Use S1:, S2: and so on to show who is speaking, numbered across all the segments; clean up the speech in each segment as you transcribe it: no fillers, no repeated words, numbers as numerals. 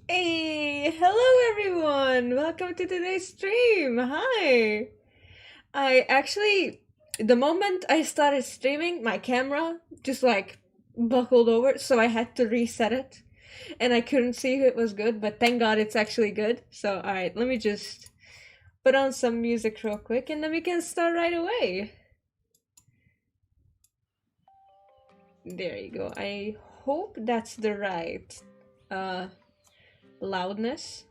S1: Hey, hello everyone! Welcome to today's stream. Hi. The moment I started streaming, my camera just like buckled over, so I had to reset it. And I couldn't see if it was good, but thank God it's actually good. So, alright, let me just put on some music real quick and then we can start right away. There you go. I hope that's the right uh loudness.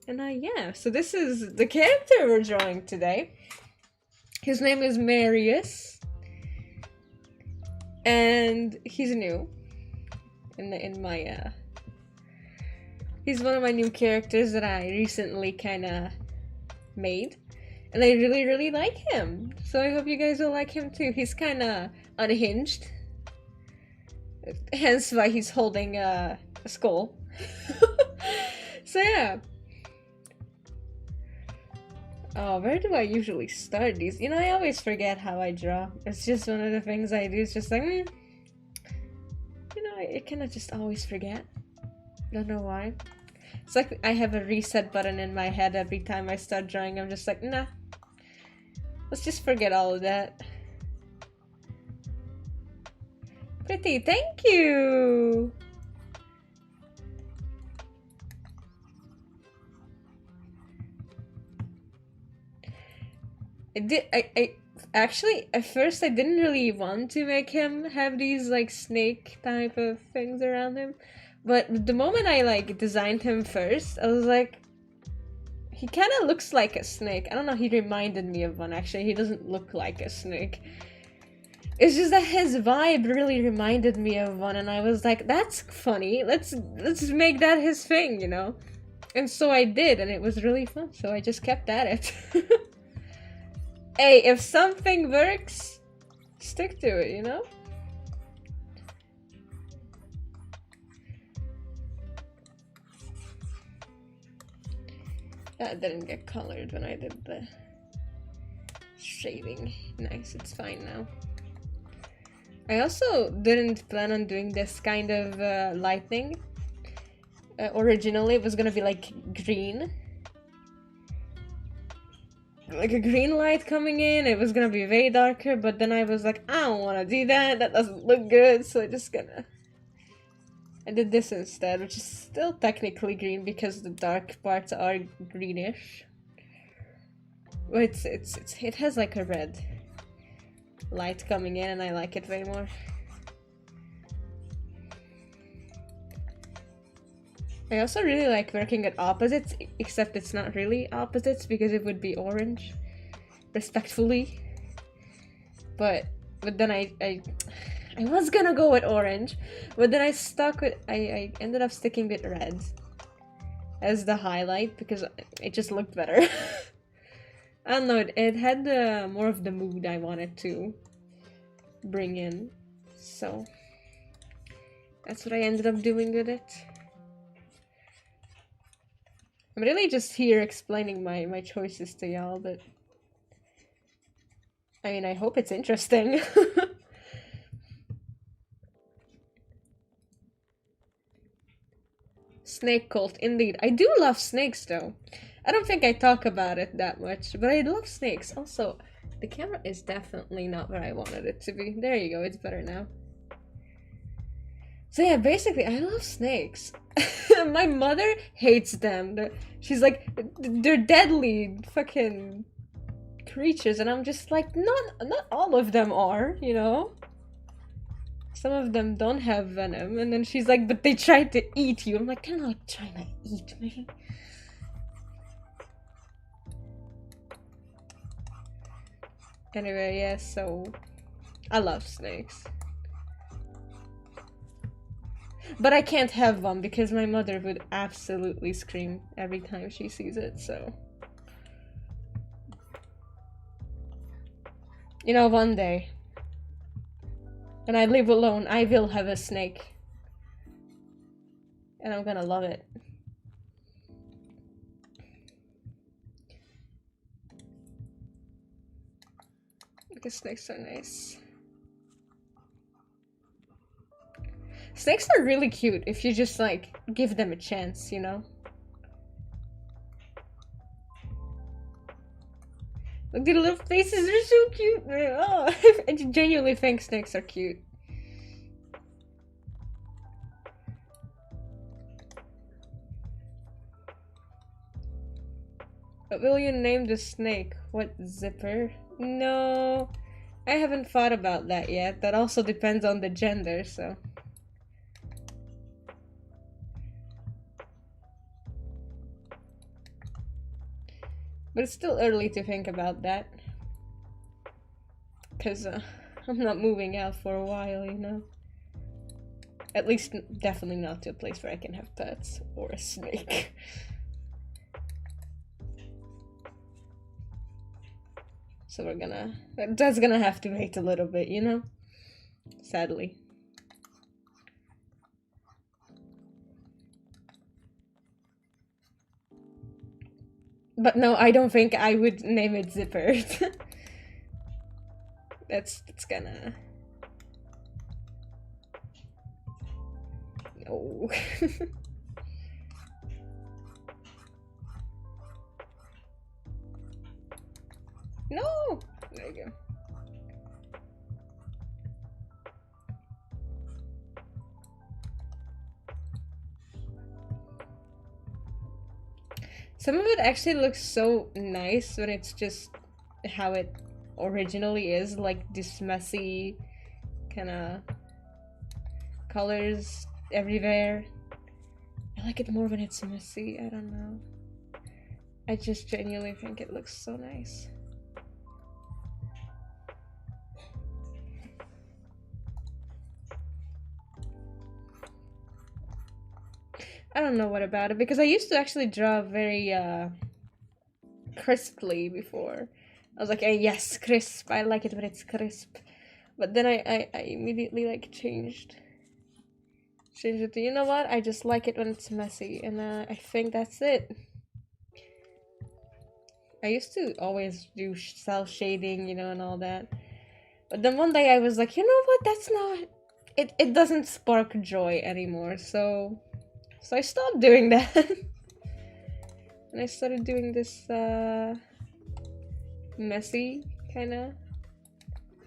S1: And yeah, so this is the character we're drawing today. His name is Marius, and he's new in my he's one of my new characters that I recently kind of made, and I really like him. So I hope you guys will like him too. He's kind of unhinged, hence why he's holding a skull. So yeah. Oh, where do I usually start these? You know, I always forget how I draw. It's just one of the things I do. It's just like, you know, I kind of just always forget. Don't know why. It's like I have a reset button in my head every time I start drawing. I'm just like, nah. Let's just forget all of that. Pretty, thank you! I actually, at first I didn't really want to make him have these like snake type of things around him. But the moment I like designed him first, I was like, he kind of looks like a snake. I don't know, he reminded me of one actually. He doesn't look like a snake. It's just that his vibe really reminded me of one, and I was like, that's funny. Let's make that his thing, you know? And so I did, and it was really fun, so I just kept at it. Hey, if something works, stick to it, you know? That didn't get colored when I did the shading. Nice, it's fine now. I also didn't plan on doing this kind of lighting. Originally, it was gonna be like green. Like a green light coming in, it was gonna be way darker, but then I was like, I don't wanna do that, that doesn't look good, so I did this instead, which is still technically green because the dark parts are greenish. But it has like a red light coming in and I like it way more. I also really like working at opposites, except it's not really opposites because it would be orange, respectfully. But then I was gonna go with orange, but then I ended up sticking with red as the highlight because it just looked better. I don't know, it had more of the mood I wanted to bring in, so that's what I ended up doing with it. I'm really just here explaining my choices to y'all, but I mean, I hope it's interesting. Snake cult, indeed. I do love snakes, though. I don't think I talk about it that much, but I love snakes. Also, the camera is definitely not where I wanted it to be. There you go, it's better now. So yeah, basically, I love snakes. My mother hates them. She's like, they're deadly fucking creatures, and I'm just like, not all of them are, you know? Some of them don't have venom, and then she's like, but they tried to eat you. I'm like, they're not trying to eat me. Anyway, yeah, so I love snakes. But I can't have one because my mother would absolutely scream every time she sees it, so. You know, one day, when I live alone, I will have a snake. And I'm gonna love it. Because snakes are nice. Snakes are really cute if you just, like, give them a chance, you know? Look, the little faces are so cute. Oh, I genuinely think snakes are cute. What will you name the snake? What, Zipper? No, I haven't thought about that yet. That also depends on the gender, so. But it's still early to think about that. Because I'm not moving out for a while, you know? At least, definitely not to a place where I can have pets or a snake. So we're gonna... That's gonna have to wait a little bit, you know? Sadly. But no, I don't think I would name it Zipper. That's gonna... No. No! There you go. Some of it actually looks so nice when it's just how it originally is, like this messy kind of colors everywhere. I like it more when it's messy, I don't know. I just genuinely think it looks so nice. I don't know what about it, because I used to actually draw very crisply before. I was like, hey, yes, crisp, I like it when it's crisp. But then I immediately like changed it to, you know what, I just like it when it's messy, and I think that's it. I used to always do self-shading, you know, and all that. But then one day I was like, you know what, that's not... It doesn't spark joy anymore, so I stopped doing that. And I started doing this, messy kind of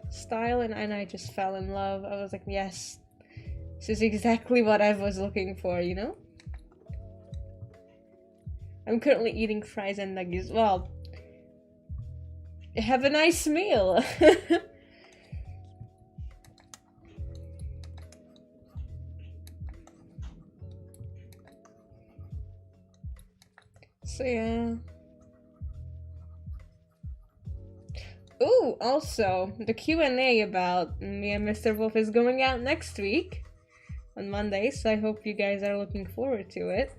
S1: style, and I just fell in love. I was like, yes, this is exactly what I was looking for, you know? I'm currently eating fries and nuggets. Well, have a nice meal. So yeah. Ooh, also, the Q&A about me and Mr. Wolf is going out next week on Monday, so I hope you guys are looking forward to it.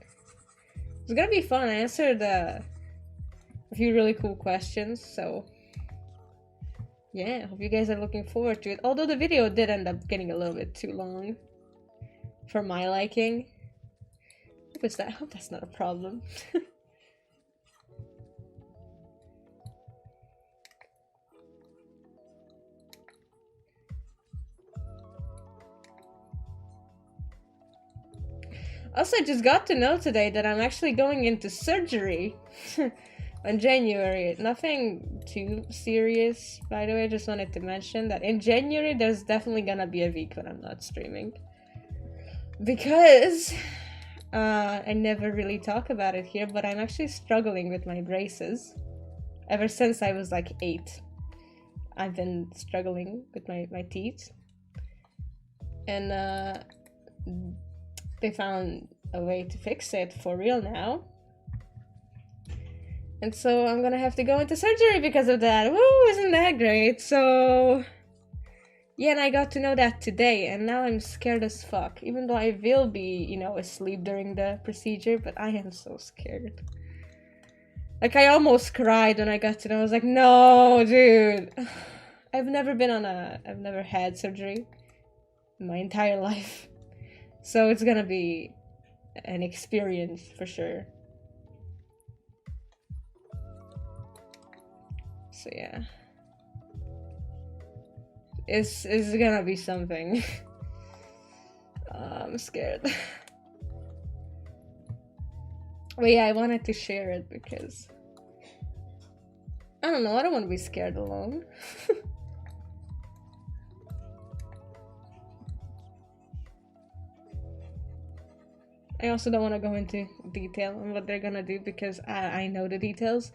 S1: It's gonna be fun. I answered a few really cool questions, so yeah, I hope you guys are looking forward to it. Although the video did end up getting a little bit too long for my liking. I hope that's not a problem. Also, I just got to know today that I'm actually going into surgery on January. Nothing too serious, by the way. Just wanted to mention that in January there's definitely gonna be a week when I'm not streaming. Because I never really talk about it here, but I'm actually struggling with my braces. Ever since I was like 8, I've been struggling with my teeth. And they found a way to fix it for real now. And so I'm gonna have to go into surgery because of that. Woo, isn't that great? So yeah, and I got to know that today, and now I'm scared as fuck. Even though I will be, you know, asleep during the procedure, but I am so scared. Like, I almost cried when I got to know. I was like, no, dude. I've never had surgery in my entire life. So it's gonna be an experience for sure. So yeah. It's gonna be something. I'm scared. But yeah, I wanted to share it because I don't know, I don't want to be scared alone. I also don't want to go into detail on what they're gonna do because I know the details.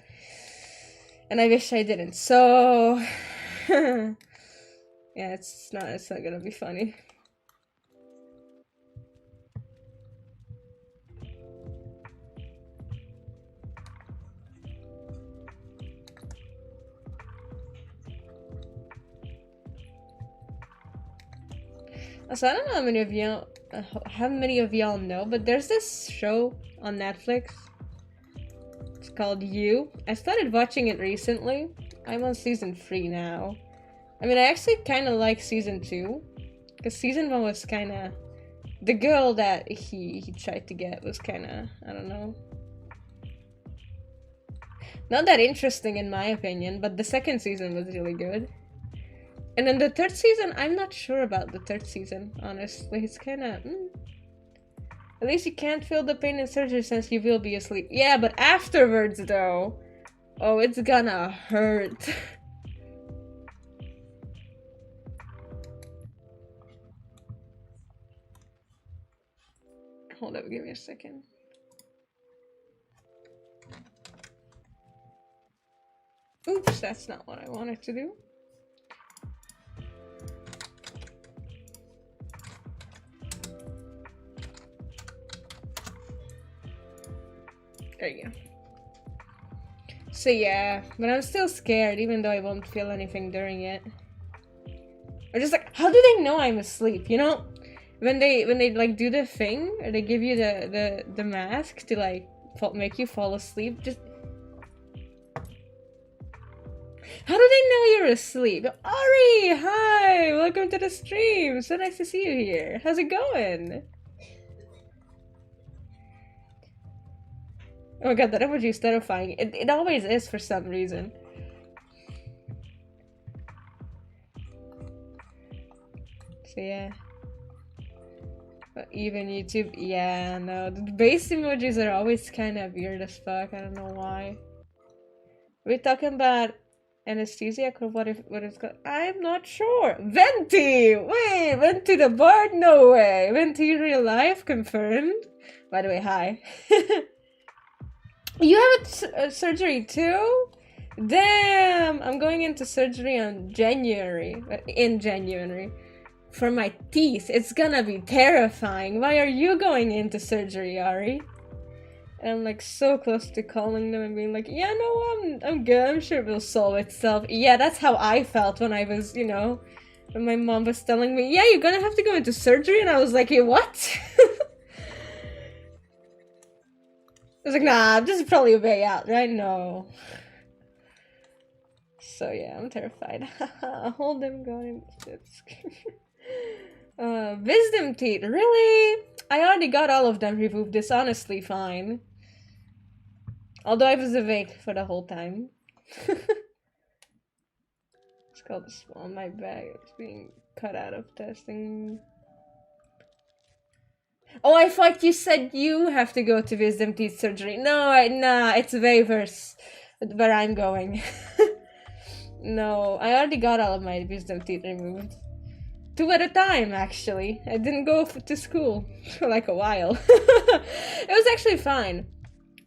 S1: And I wish I didn't. So yeah, it's not gonna be funny. So I don't know how many of y'all know, but there's this show on Netflix. It's called You. I started watching it recently. I'm on season 3 now. I mean, I actually kind of like season 2, because season 1 was kind of the girl that he tried to get was kind of, I don't know, not that interesting in my opinion. But the second season was really good. And then the third season, I'm not sure about the third season, honestly. It's kind of... At least you can't feel the pain in surgery since you will be asleep. Yeah, but afterwards, though... Oh, it's gonna hurt. Hold up, give me a second. Oops, that's not what I wanted to do. There you go. So yeah, but I'm still scared even though I won't feel anything during it. Or just like, how do they know I'm asleep, you know? When they like do the thing, or they give you the mask to like make you fall asleep, just... How do they know you're asleep? Ari, hi! Welcome to the stream! So nice to see you here. How's it going? Oh my god, that emoji is terrifying. It always is for some reason. So yeah. But even YouTube, yeah, no. The base emojis are always kind of weird as fuck. I don't know why. We're talking about anesthesia, or what it's called? I'm not sure. Venti! Wait, went to the bar? No way. Venti in real life? Confirmed. By the way, hi. You have a surgery too? Damn! I'm going into surgery in January. For my teeth. It's gonna be terrifying. Why are you going into surgery, Ari? And I'm like so close to calling them and being like, yeah, no, I'm good. I'm sure it will solve itself. Yeah, that's how I felt when I was, you know, when my mom was telling me, yeah, you're gonna have to go into surgery. And I was like, hey, what? I was like, nah, this is probably a way out, right? No. So yeah, I'm terrified. Hold them going. Wisdom teeth, really? I already got all of them removed. It's honestly fine. Although I was awake for the whole time. It's called on my back. It's being cut out of testing. Oh, I thought you said you have to go to wisdom teeth surgery. No, nah, it's waivers where I'm going. No, I already got all of my wisdom teeth removed. 2 at a time, actually. I didn't go to school for like a while. It was actually fine.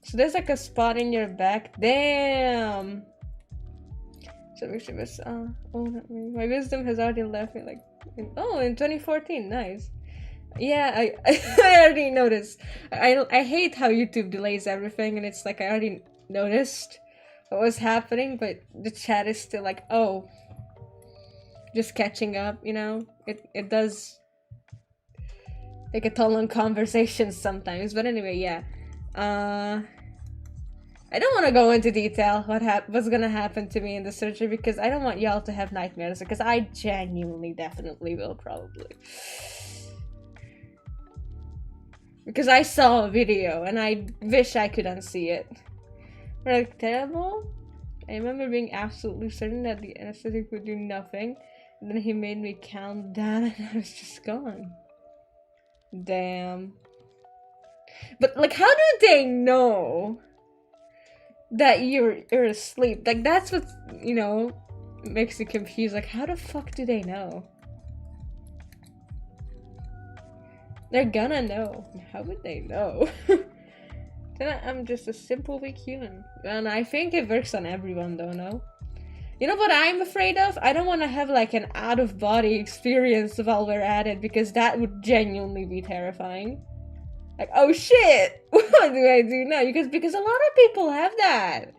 S1: So there's like a spot in your back. Damn. So we should miss. Oh, not me. My wisdom has already left me like. In 2014. Nice. Yeah, I already noticed. I hate how YouTube delays everything, and it's like I already noticed what was happening, but the chat is still like, oh, just catching up, you know? It does take a toll on conversations sometimes, but anyway, yeah. I don't want to go into detail what's gonna happen to me in the surgery because I don't want y'all to have nightmares, because I genuinely definitely will, probably. Because I saw a video and I wish I could unsee it. Like, terrible? I remember being absolutely certain that the anesthetic would do nothing. And then he made me calm down and I was just gone. Damn. But like, how do they know that you're asleep? Like, that's what, you know, makes you confused. Like, how the fuck do they know? They're gonna know. How would they know? Then I'm just a simple weak human. And I think it works on everyone though, no? You know what I'm afraid of? I don't want to have like an out-of-body experience while we're at it, because that would genuinely be terrifying. Like, oh shit! What do I do now? Because a lot of people have that.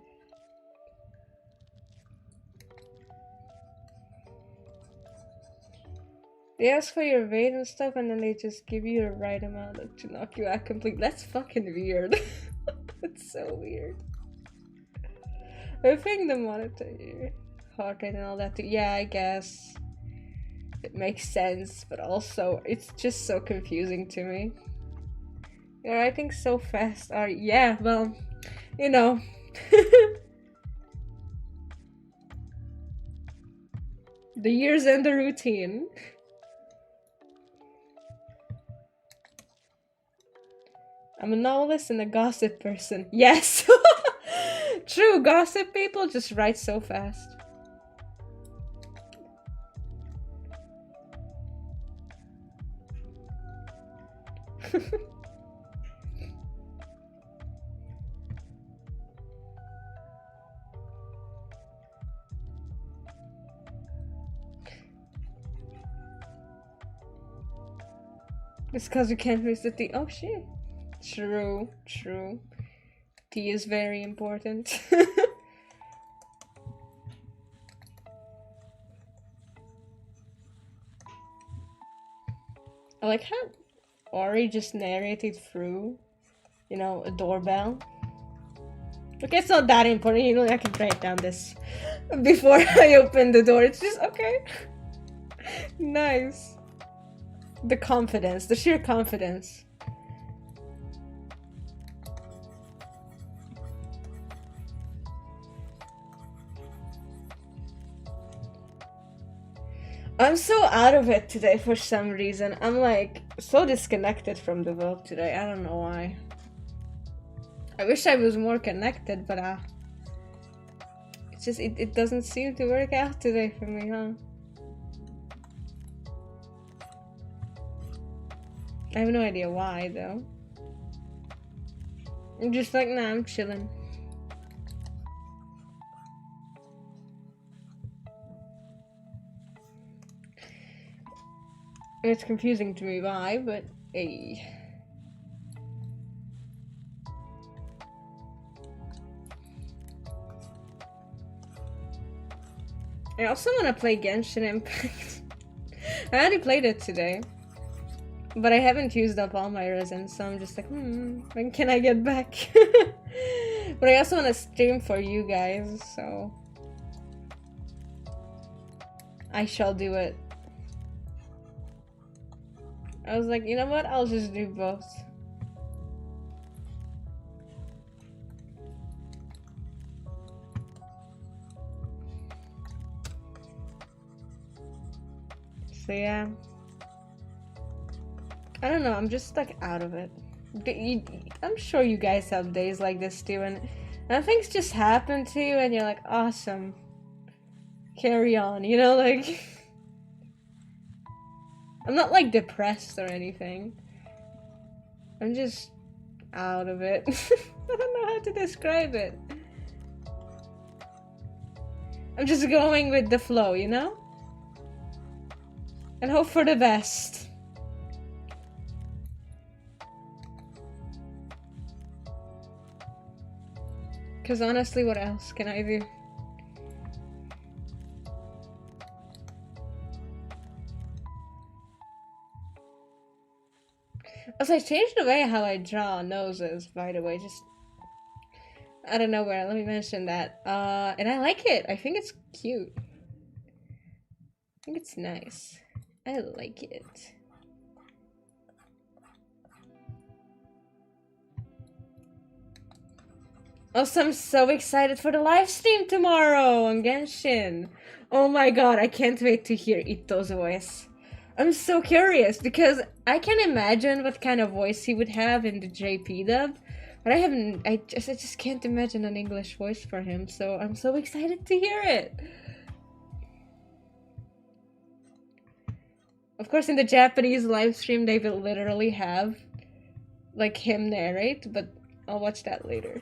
S1: They ask for your weight and stuff, and then they just give you the right amount to knock you out completely. That's fucking weird. That's so weird. I think the monitor your heart rate and all that too. Yeah, I guess it makes sense, but also it's just so confusing to me. You're writing so fast. Yeah, well, you know. The years and the routine. I'm a novelist and a gossip person. Yes! True, gossip people just write so fast. It's because we can't visit the— oh shit. True, true. Tea is very important. I like how Ori just narrated through, you know, a doorbell. Okay, it's not that important, you know, I can write down this before I open the door. It's just, okay. Nice. The confidence, the sheer confidence. I'm so out of it today for some reason. I'm like so disconnected from the world today. I don't know why. I wish I was more connected, but it's just it doesn't seem to work out today for me, huh? I have no idea why though. I'm just like, nah, I'm chilling. It's confusing to me why, but hey. I also want to play Genshin Impact. I already played it today, but I haven't used up all my resin, so I'm just like, when can I get back? But I also want to stream for you guys, so I shall do it. I was like, you know what? I'll just do both. So yeah. I don't know, I'm just like out of it. I'm sure you guys have days like this too, and things just happen to you and you're like, awesome. Carry on, you know, like... I'm not like depressed or anything. I'm just out of it. I don't know how to describe it. I'm just going with the flow, you know? And hope for the best. Because honestly, what else can I do? Also, I changed the way how I draw noses, by the way, just out of nowhere, let me mention that. And I like it. I think it's cute. I think it's nice. I like it. Also, I'm so excited for the live stream tomorrow on Genshin. Oh my god, I can't wait to hear Ito's voice. I'm so curious because I can imagine what kind of voice he would have in the JP dub, but I just can't imagine an English voice for him, so I'm so excited to hear it. Of course, in the Japanese live stream, they will literally have, like, him narrate, but I'll watch that later.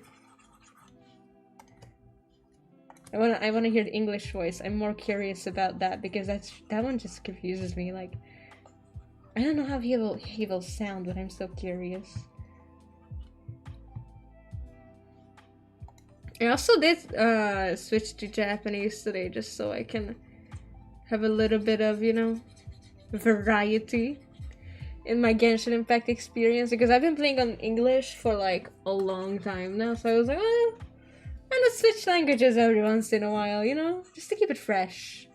S1: I wanna hear the English voice. I'm more curious about that because that one just confuses me. Like, I don't know how he will sound, but I'm so curious. I also did switch to Japanese today just so I can have a little bit of, you know, variety in my Genshin Impact experience, because I've been playing on English for like a long time now, so I was like, oh, I'm gonna switch languages every once in a while, you know, just to keep it fresh.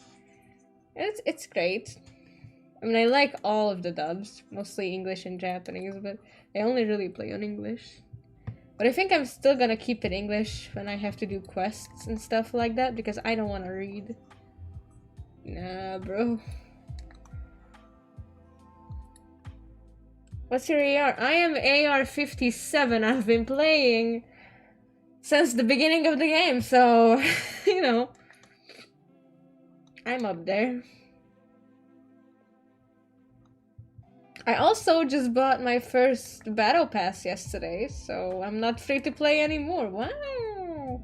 S1: And it's great. I mean, I like all of the dubs, mostly English and Japanese, but I only really play on English. But I think I'm still gonna keep it English when I have to do quests and stuff like that, because I don't want to read. Nah, bro. What's your AR? I am AR 57. I've been playing since the beginning of the game, so, you know, I'm up there. I also just bought my first battle pass yesterday, so I'm not free to play anymore. Wow!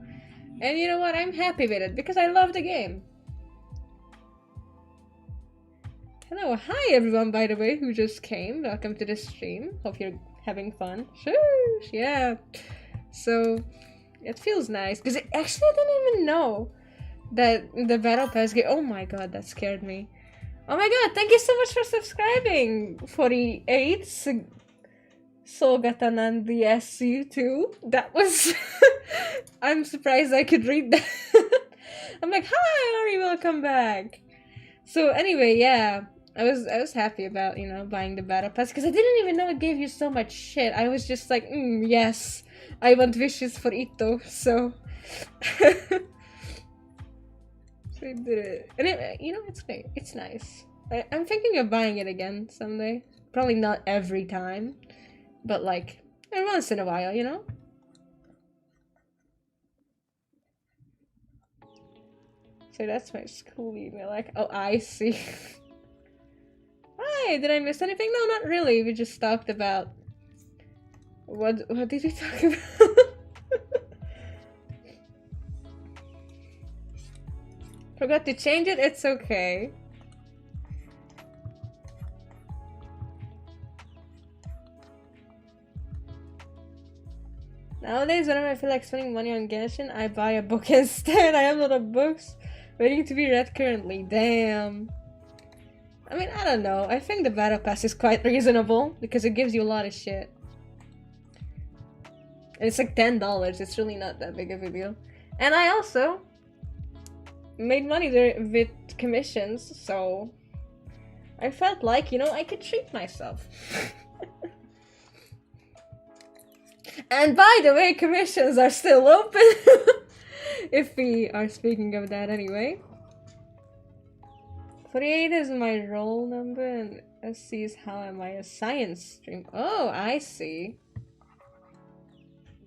S1: And you know what? I'm happy with it because I love the game. Hello, hi everyone, by the way, who just came. Welcome to the stream. Hope you're having fun. Shush, yeah. So, it feels nice, because actually I didn't even know that the Battle Pass game... Oh my god, that scared me. Oh my god, thank you so much for subscribing! 48, Sogatanandi SU too. That was... I'm surprised I could read that. I'm like, hi, Ari, welcome back! So anyway, yeah. I was happy about, you know, buying the battle pass, because I didn't even know it gave you so much shit. I was just like, yes, I want wishes for Ito, so... So I did it. And it, you know, it's great. It's nice. I'm thinking of buying it again someday. Probably not every time, but like, every once in a while, you know? So that's my school email, like, oh, I see. Hi, did I miss anything? No, not really. We just talked about... What did we talk about? Forgot to change it? It's okay. Nowadays, whenever I feel like spending money on Genshin, I buy a book instead. I have a lot of books waiting to be read currently. Damn. I mean, I don't know. I think the battle pass is quite reasonable because it gives you a lot of shit. And it's like $10. It's really not that big of a deal. And I also made money there with commissions, so I felt like, you know, I could treat myself. And by the way, commissions are still open. If we are speaking of that anyway. 48 is my roll number and SC is how am I a science stream. Oh, I see.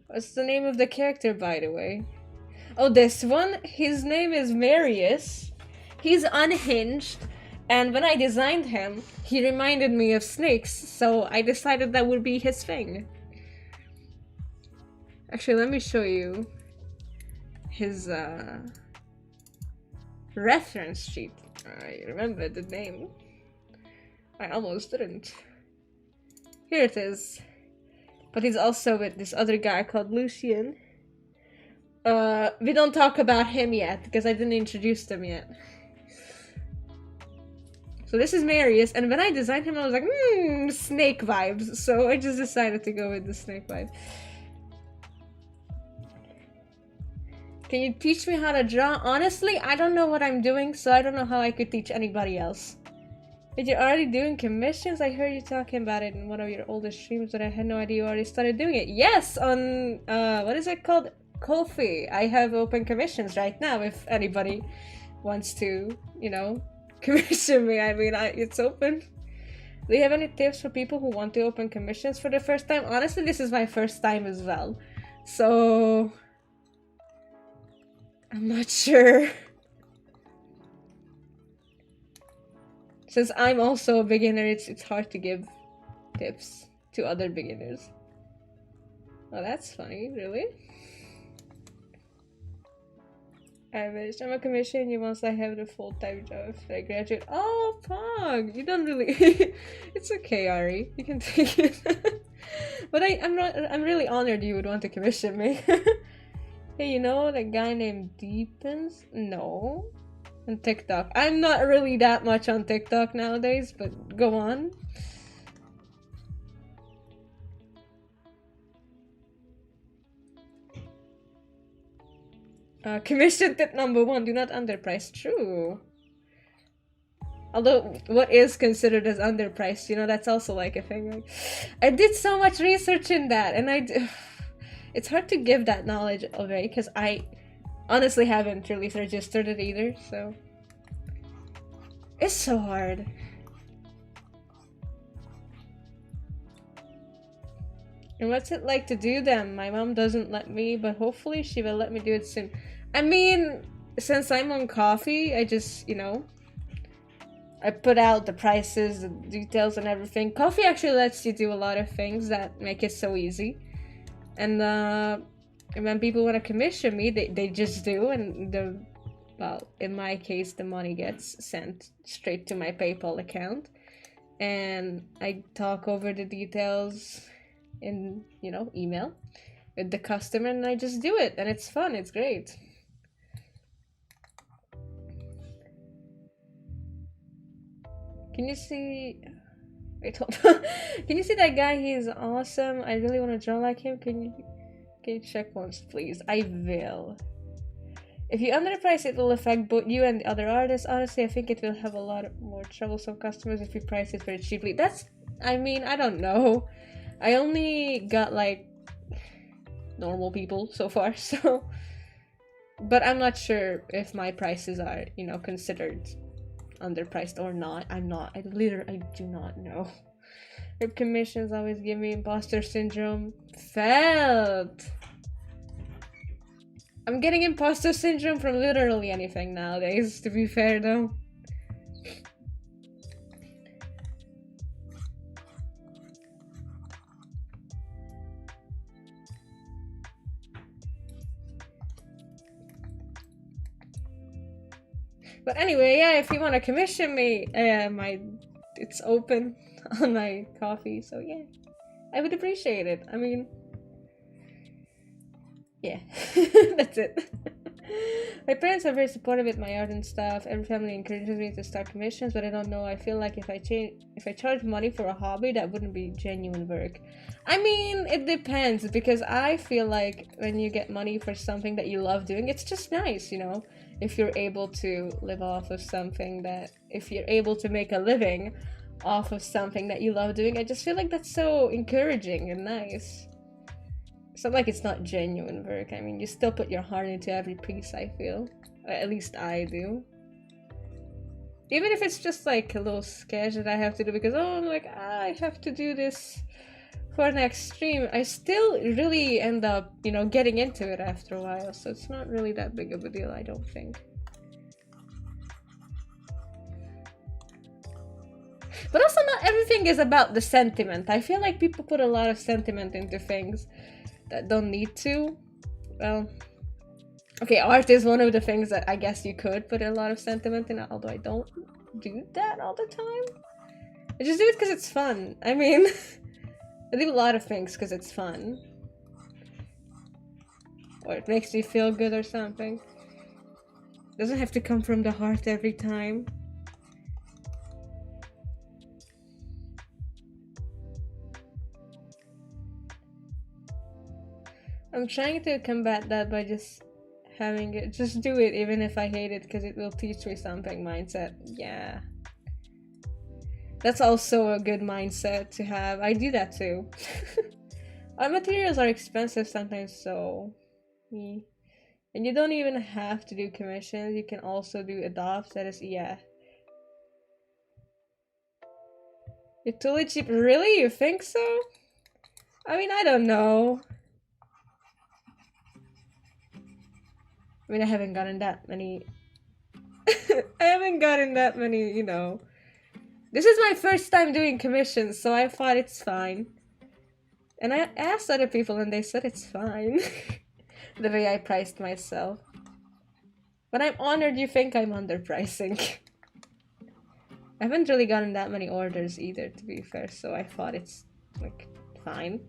S1: What's the name of the character, by the way? Oh, this one? His name is Marius. He's unhinged. And when I designed him, he reminded me of snakes. So I decided that would be his thing. Actually, let me show you his reference sheet. I remember the name. I almost didn't. Here it is. But he's also with this other guy called Lucian. We don't talk about him yet, because I didn't introduce them yet. So this is Marius, and when I designed him, I was like, snake vibes. So I just decided to go with the snake vibe. Can you teach me how to draw? Honestly, I don't know what I'm doing, so I don't know how I could teach anybody else. But you're already doing commissions? I heard you talking about it in one of your older streams, but I had no idea you already started doing it. Yes, on, what is it called? Ko-fi. I have open commissions right now if anybody wants to, you know, commission me. I mean, it's open. Do you have any tips for people who want to open commissions for the first time? Honestly, this is my first time as well. So I'm not sure. Since I'm also a beginner, it's hard to give tips to other beginners. Oh, that's funny, really? I wish I'm a commission you once I have the full-time job if I graduate. Oh, Pog! You don't really... It's okay, Ari. You can take it. But I'm really honored you would want to commission me. Hey, you know that guy named Deepens? No. On TikTok. I'm not really that much on TikTok nowadays, but go on. Commission tip number 1, do not underprice. True. Although, what is considered as underpriced, you know, that's also like a thing. Like, I did so much research in that, and it's hard to give that knowledge away, because I honestly haven't really registered it either, so... It's so hard. And what's it like to do them? My mom doesn't let me, but hopefully she will let me do it soon. I mean, since I'm on coffee, I just, you know, I put out the prices, the details, and everything. Coffee actually lets you do a lot of things that make it so easy. And when people want to commission me, they just do, and well, in my case, the money gets sent straight to my PayPal account. And I talk over the details in, you know, email with the customer, and I just do it, and it's fun, it's great. Can you see... Wait, hold on. Can you see that guy? He's awesome. I really want to draw like him. Can you check once, please? I will. If you underprice, it will affect both you and the other artists. Honestly, I think it will have a lot more troublesome customers if you price it very cheaply. That's... I mean, I don't know. I only got, like, normal people so far, so... But I'm not sure if my prices are, you know, considered underpriced or not. I do not know. Rip commissions always give me imposter syndrome. Felt! I'm getting imposter syndrome from literally anything nowadays, to be fair though. But anyway, yeah, if you want to commission me, it's open on my coffee, so yeah. I would appreciate it. I mean, yeah, that's it. My parents are very supportive with my art and stuff. Every family encourages me to start commissions, but I don't know. I feel like if I charge money for a hobby, that wouldn't be genuine work. I mean, it depends, because I feel like when you get money for something that you love doing, it's just nice, you know? If you're able to live off of something if you're able to make a living off of something that you love doing, I just feel like that's so encouraging and nice. It's not like it's not genuine work. I mean, you still put your heart into every piece, I feel. Or at least I do. Even if it's just like a little sketch that I have to do because, oh, I'm like, I have to do this for next stream. I still really end up, you know, getting into it after a while. So it's not really that big of a deal, I don't think. But also not everything is about the sentiment. I feel like people put a lot of sentiment into things that don't need to. Well, okay, art is one of the things that I guess you could put a lot of sentiment in, although I don't do that all the time. I just do it because it's fun. I mean, I do a lot of things because it's fun. Or it makes me feel good or something. It doesn't have to come from the heart every time. I'm trying to combat that by just having it. Just do it even if I hate it because it will teach me something mindset. Yeah. That's also a good mindset to have. I do that too. Our materials are expensive sometimes, so... And you don't even have to do commissions. You can also do adopts. That is, yeah. You're totally cheap. Really? You think so? I mean, I don't know. I mean, I haven't gotten that many. I haven't gotten that many, you know. This is my first time doing commissions, so I thought it's fine. And I asked other people and they said it's fine. The way I priced myself. But I'm honored you think I'm underpricing. I haven't really gotten that many orders either, to be fair, so I thought it's, like, fine.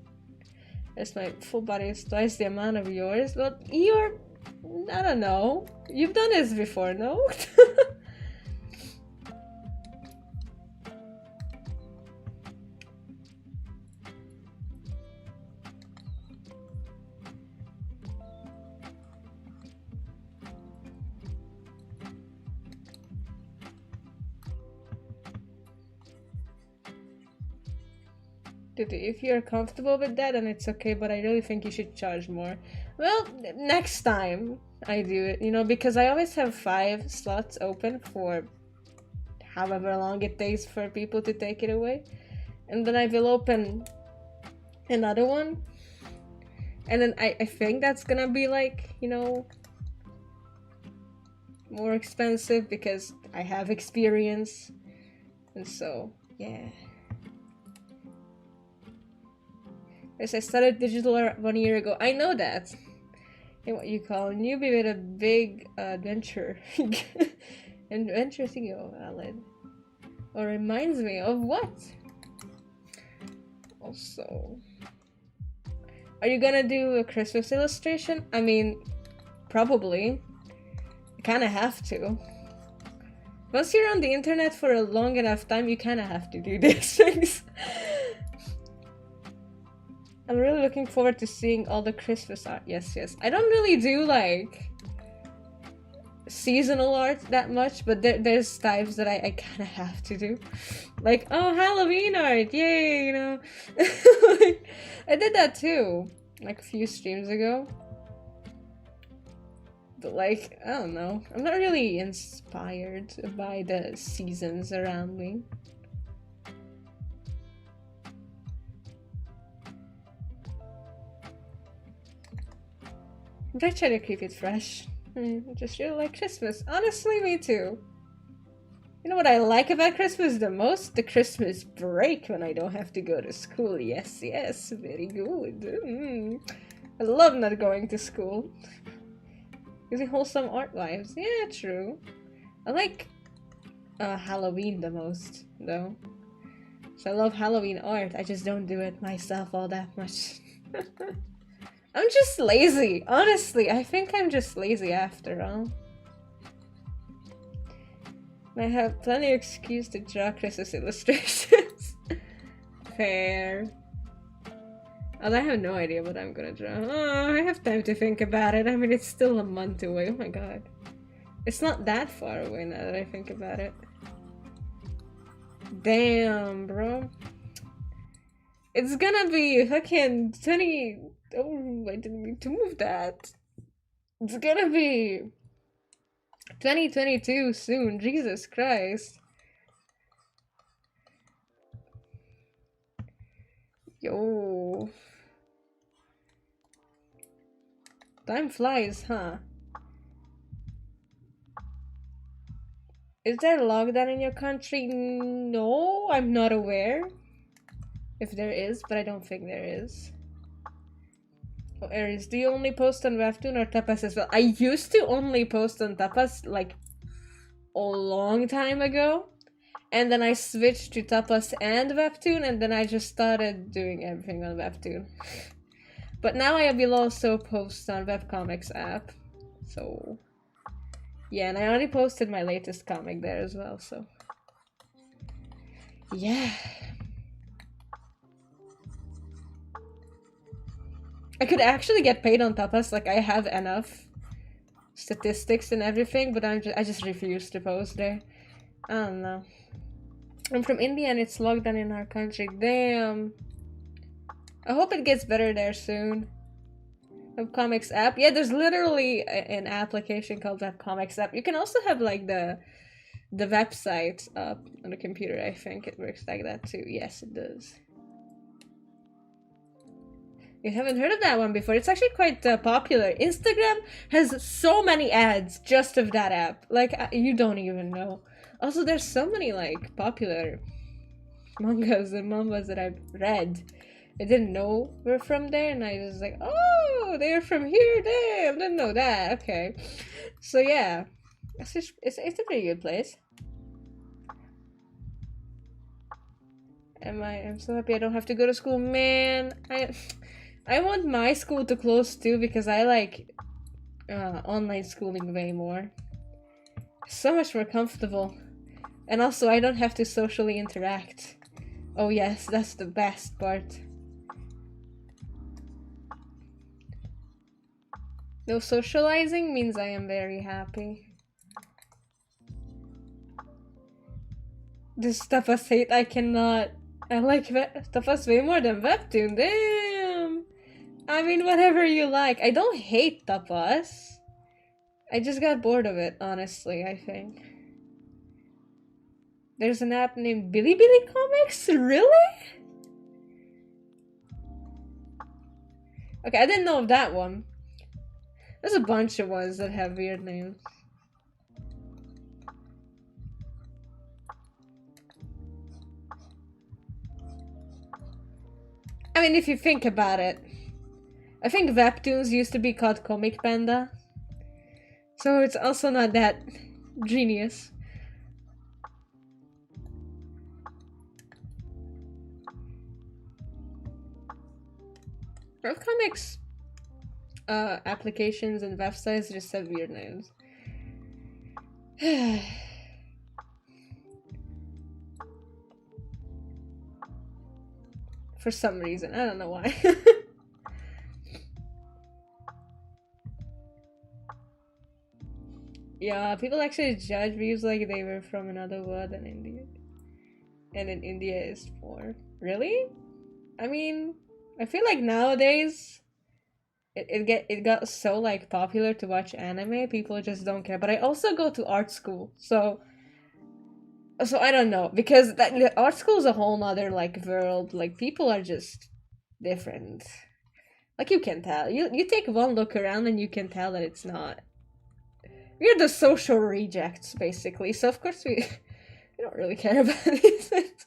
S1: There's my full body is twice the amount of yours. Well, you're... I don't know. You've done this before, no? If you're comfortable with that, then it's okay, but I really think you should charge more. Well, next time I do it, you know, because I always have 5 slots open for however long it takes for people to take it away. And then I will open another one. And then I think that's gonna be like, you know, more expensive because I have experience. And so, yeah. Yes, I started digital art 1 year ago. I know that. And what you call a newbie with a big adventure. Adventure thingy, oh, valid. Or reminds me of what? Also, are you gonna do a Christmas illustration? I mean, probably. I kinda have to. Once you're on the internet for a long enough time, you kinda have to do these things. I'm really looking forward to seeing all the Christmas art. Yes, yes. I don't really do, like, seasonal art that much, but there's types that I kind of have to do. Like, oh, Halloween art! Yay, you know? Like, I did that too, like, a few streams ago. But, like, I don't know. I'm not really inspired by the seasons around me. I try to keep it fresh. I just really like Christmas. Honestly, me too. You know what I like about Christmas the most? The Christmas break when I don't have to go to school. Yes, yes, very good. I love not going to school. Using wholesome art vibes. Yeah, true. I like Halloween the most, though. So I love Halloween art. I just don't do it myself all that much. I'm just lazy. Honestly, I think I'm just lazy after all. I have plenty of excuse to draw Christmas illustrations. Fair. And I have no idea what I'm gonna draw. Oh, I have time to think about it. I mean, it's still a month away. Oh my god. It's not that far away now that I think about it. Damn, bro. It's gonna be fucking 20... Oh, I didn't mean to move that. It's gonna be 2022 soon. Jesus Christ. Yo. Time flies, huh? Is there a lockdown in your country? No, I'm not aware. If there is, but I don't think there is. Oh, Aries, do you only post on Webtoon or Tapas as well? I used to only post on Tapas, like, a long time ago. And then I switched to Tapas and Webtoon, and then I just started doing everything on Webtoon. But now I will also post on Webcomics app. So, yeah, and I already posted my latest comic there as well, so. Yeah. I could actually get paid on Tapas, like I have enough statistics and everything, but I just refuse to post there. I don't know. I'm from India and it's locked down in our country. Damn. I hope it gets better there soon. Webcomics app. Yeah, there's literally an application called Webcomics app. You can also have like the the website up on the computer. I think it works like that too. Yes, it does. You haven't heard of that one before. It's actually quite popular. Instagram has so many ads just of that app. Like, you don't even know. Also, there's so many, like, popular mangas and manhwas that I've read. I didn't know were from there, and I was like, oh, they're from here, damn, didn't know that, okay. So, yeah. It's a pretty good place. I'm so happy I don't have to go to school, man. I want my school to close too because I like online schooling way more. So much more comfortable. And also I don't have to socially interact. Oh yes, that's the best part. No socializing means I am very happy. This stuff I hate, I cannot. I like Tapas way more than Webtoon, damn! I mean, whatever you like. I don't hate Tapas. I just got bored of it, honestly, I think. There's an app named Bilibili Comics? Really? Okay, I didn't know of that one. There's a bunch of ones that have weird names. I mean, if you think about it, I think Webtoons used to be called Comic Panda. So it's also not that genius. Webcomics applications and websites just have weird names. For some reason, I don't know why. Yeah, people actually judge views like they were from another world than India. And in India is for. Really? I mean, I feel like nowadays it got so like popular to watch anime, people just don't care. But I also go to art school, so I don't know, because the art school is a whole nother like world. Like people are just different. Like you can tell. You take one look around and you can tell that it's not. We're the social rejects, basically. So of course we don't really care about these things.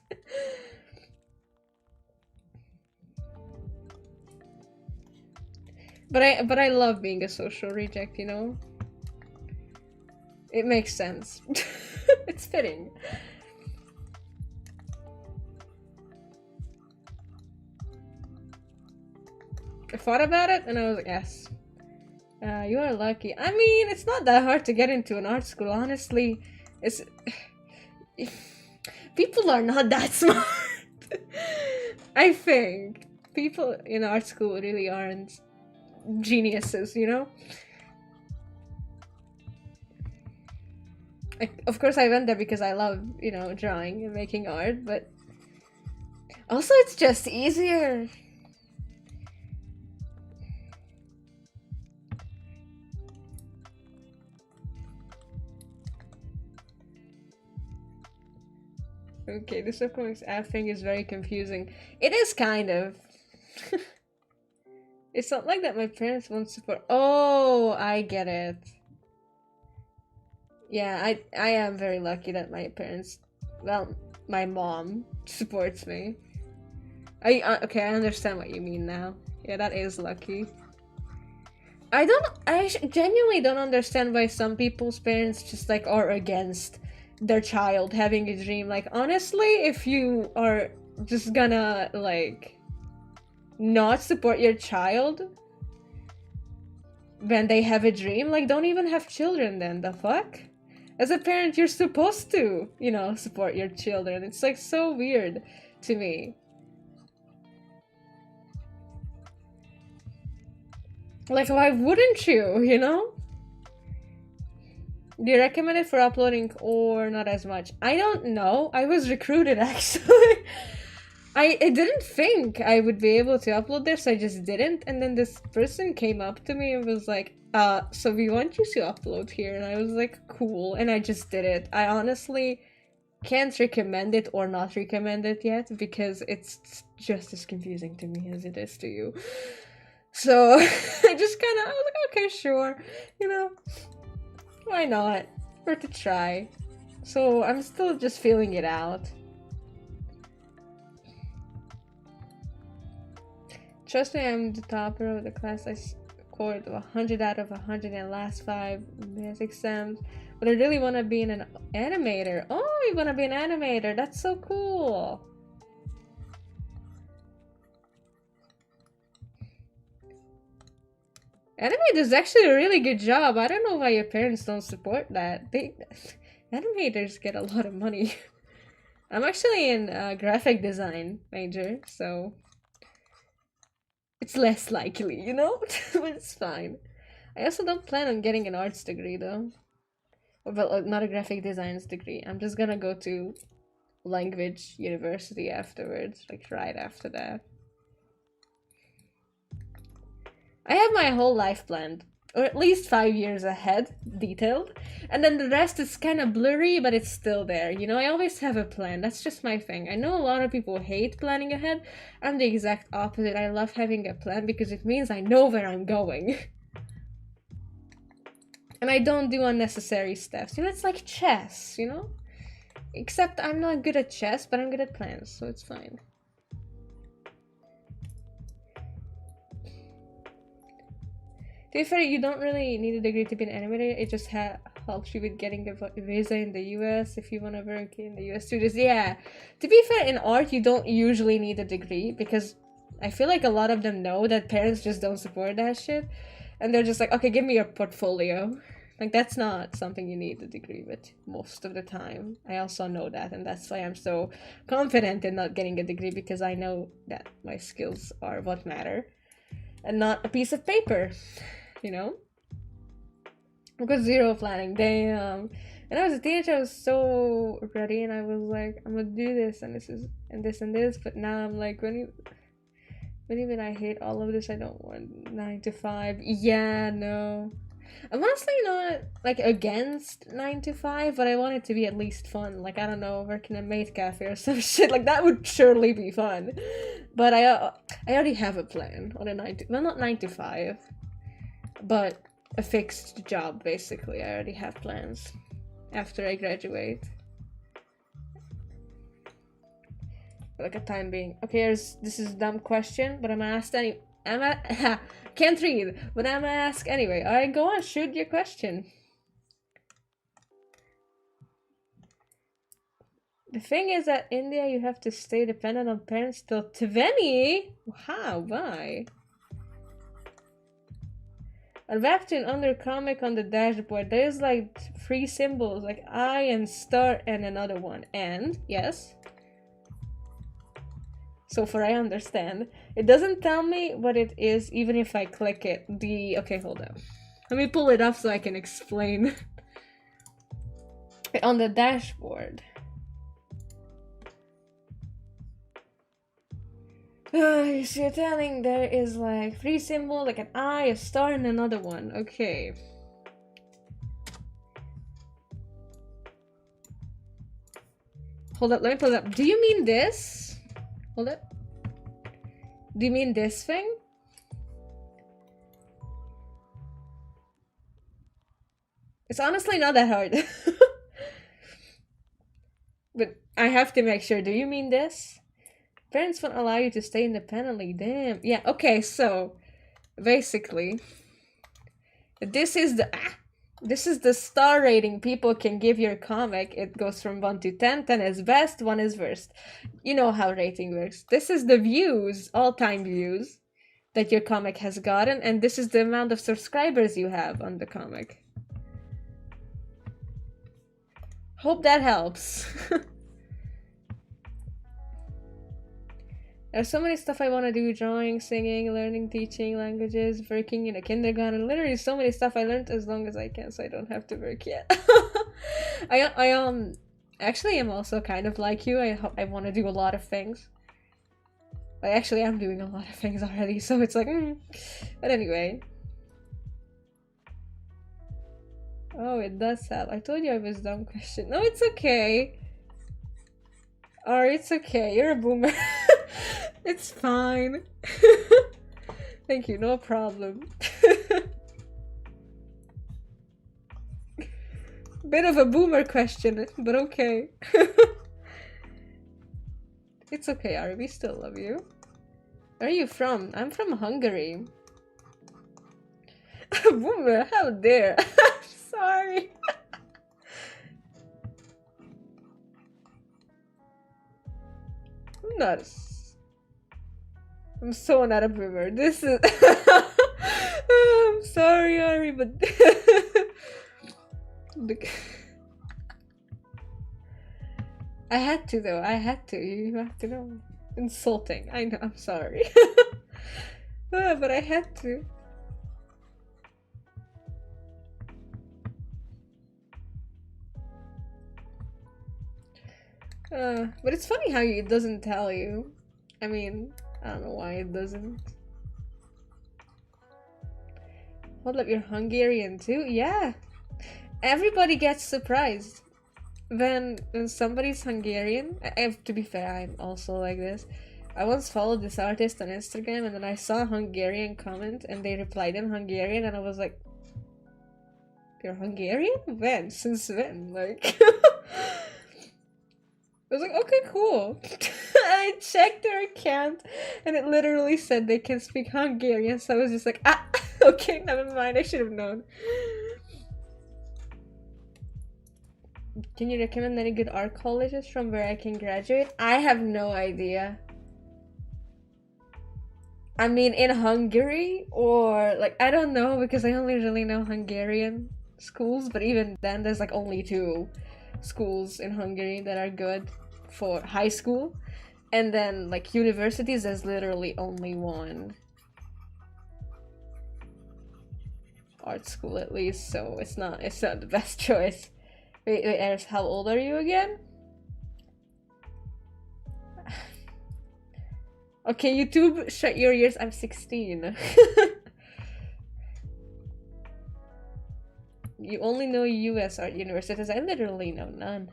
S1: But I love being a social reject, you know? It makes sense. It's fitting. I thought about it and I was like, yes. You are lucky. I mean, it's not that hard to get into an art school, honestly. It's... People are not that smart. I think. People in art school really aren't geniuses, you know? Of course I went there because I love, you know, drawing and making art, but also it's just easier. Okay, this upcoming app thing is very confusing. It is kind of. It's not like that my parents won't support. Oh, I get it. Yeah, I am very lucky that my parents, well, my mom supports me. Okay, I understand what you mean now. Yeah, that is lucky. I genuinely don't understand why some people's parents just like are against their child having a dream. Like honestly, if you are just gonna like not support your child when they have a dream, like don't even have children then. The fuck? As a parent, you're supposed to, you know, support your children. It's like so weird to me. Like, why wouldn't you, you know? Do you recommend it for uploading or not as much? I don't know. I was recruited actually. I didn't think I would be able to upload this, so I just didn't. And then this person came up to me and was like, so we want you to upload here, and I was like, cool, and I just did it. I honestly can't recommend it or not recommend it yet because it's just as confusing to me as it is to you. So I was like, okay, sure, you know, why not? Worth a try. So I'm still just feeling it out. Trust me, I'm the topper of the class. I scored 100 out of 100 in the last 5 math exams. But I really want to be an animator. Oh, you want to be an animator? That's so cool. Animator is actually a really good job. I don't know why your parents don't support that. Animators get a lot of money. I'm actually in graphic design major, so it's less likely, you know? But it's fine. I also don't plan on getting an arts degree though. Well, not a graphic designs degree. I'm just gonna go to language university afterwards, like right after that. I have my whole life planned, or at least 5 years ahead, detailed, and then the rest is kind of blurry, but it's still there. You know, I always have a plan. That's just my thing. I know a lot of people hate planning ahead. I'm the exact opposite. I love having a plan because it means I know where I'm going. And I don't do unnecessary steps. You know, it's like chess, you know? Except I'm not good at chess, but I'm good at plans, so it's fine. To be fair, you don't really need a degree to be an animator. It just helps you with getting a visa in the US if you want to work in the US studios. Yeah, to be fair, in art, you don't usually need a degree because I feel like a lot of them know that parents just don't support that shit. And they're just like, okay, give me your portfolio. Like, that's not something you need a degree with most of the time. I also know that, and that's why I'm so confident in not getting a degree, because I know that my skills are what matter and not a piece of paper, you know? I've got zero planning. Damn. And I was a teenager, I was so ready, and I was like, I'm gonna do this, and this is, and this, and this, but now I'm like, when even I hate all of this, I don't want 9 to 5. Yeah, no. I'm honestly not, like, against 9 to 5, but I want it to be at least fun. Like, I don't know, working at Maid Cafe or some shit. Like, that would surely be fun. But I already have a plan on a 9 to... Well, not 9 to 5. But a fixed job, basically. I already have plans after I graduate. Like a time being. Okay, this is a dumb question, but I'm asked any... can't read, but I'm gonna ask anyway. Alright, go on, shoot your question. The thing is that India, you have to stay dependent on parents till 20? How? Why? I wrapped in under comic on the dashboard. There's like 3 symbols, like I and star and another one. And, yes. So far I understand. It doesn't tell me what it is even if I click it. Okay, hold up. Let me pull it up so I can explain. On the dashboard. You see, you're telling there is like 3 symbols, like an eye, a star, and another one. Okay. Hold up, let me pull it up. Do you mean this? Hold up. Do you mean this thing? It's honestly not that hard. But I have to make sure. Do you mean this? Parents won't allow you to stay independently. Damn. Yeah, okay, so basically this is the star rating people can give your comic. It goes from 1 to 10. 10 is best, 1 is worst. You know how rating works. This is the views, all-time views that your comic has gotten, and this is the amount of subscribers you have on the comic. Hope that helps. There's so many stuff I want to do: drawing, singing, learning, teaching languages, working in a kindergarten. Literally so many stuff I learned as long as I can, so I don't have to work yet. I actually am also kind of like you. I want to do a lot of things. I actually am doing a lot of things already, so it's like, But anyway. Oh, it does help. I told you I was dumb question. No, it's okay. Or it's okay. You're a boomer. It's fine. Thank you. No problem. Bit of a boomer question, but okay. It's okay, Ari. We still love you. Where are you from? I'm from Hungary. Boomer, how dare. Sorry. I'm not. I'm so not a boomer. This is. I'm sorry, Ari, but. I had to, though. I had to. You have to know. Insulting. I know. I'm sorry. But I had to. But it's funny how it doesn't tell you. I mean, I don't know why it doesn't. Hold up, you're Hungarian too? Yeah. Everybody gets surprised when somebody's Hungarian. To be fair, I'm also like this. I once followed this artist on Instagram and then I saw a Hungarian comment and they replied in Hungarian and I was like, you're Hungarian? When? Since when? Like... I was like, okay, cool. I checked their account and it literally said they can speak Hungarian, so I was just like, ah, okay, never mind, I should have known. Can you recommend any good art colleges from where I can graduate? I have no idea. I mean, in Hungary, or like, I don't know, because I only really know Hungarian schools, but even then there's like only 2 schools in Hungary that are good for high school, and then like universities there's literally only 1 art school at least, so it's not the best choice. Wait, Eris, how old are you again? Okay, YouTube, shut your ears. I'm 16. You only know US art universities. I literally know none.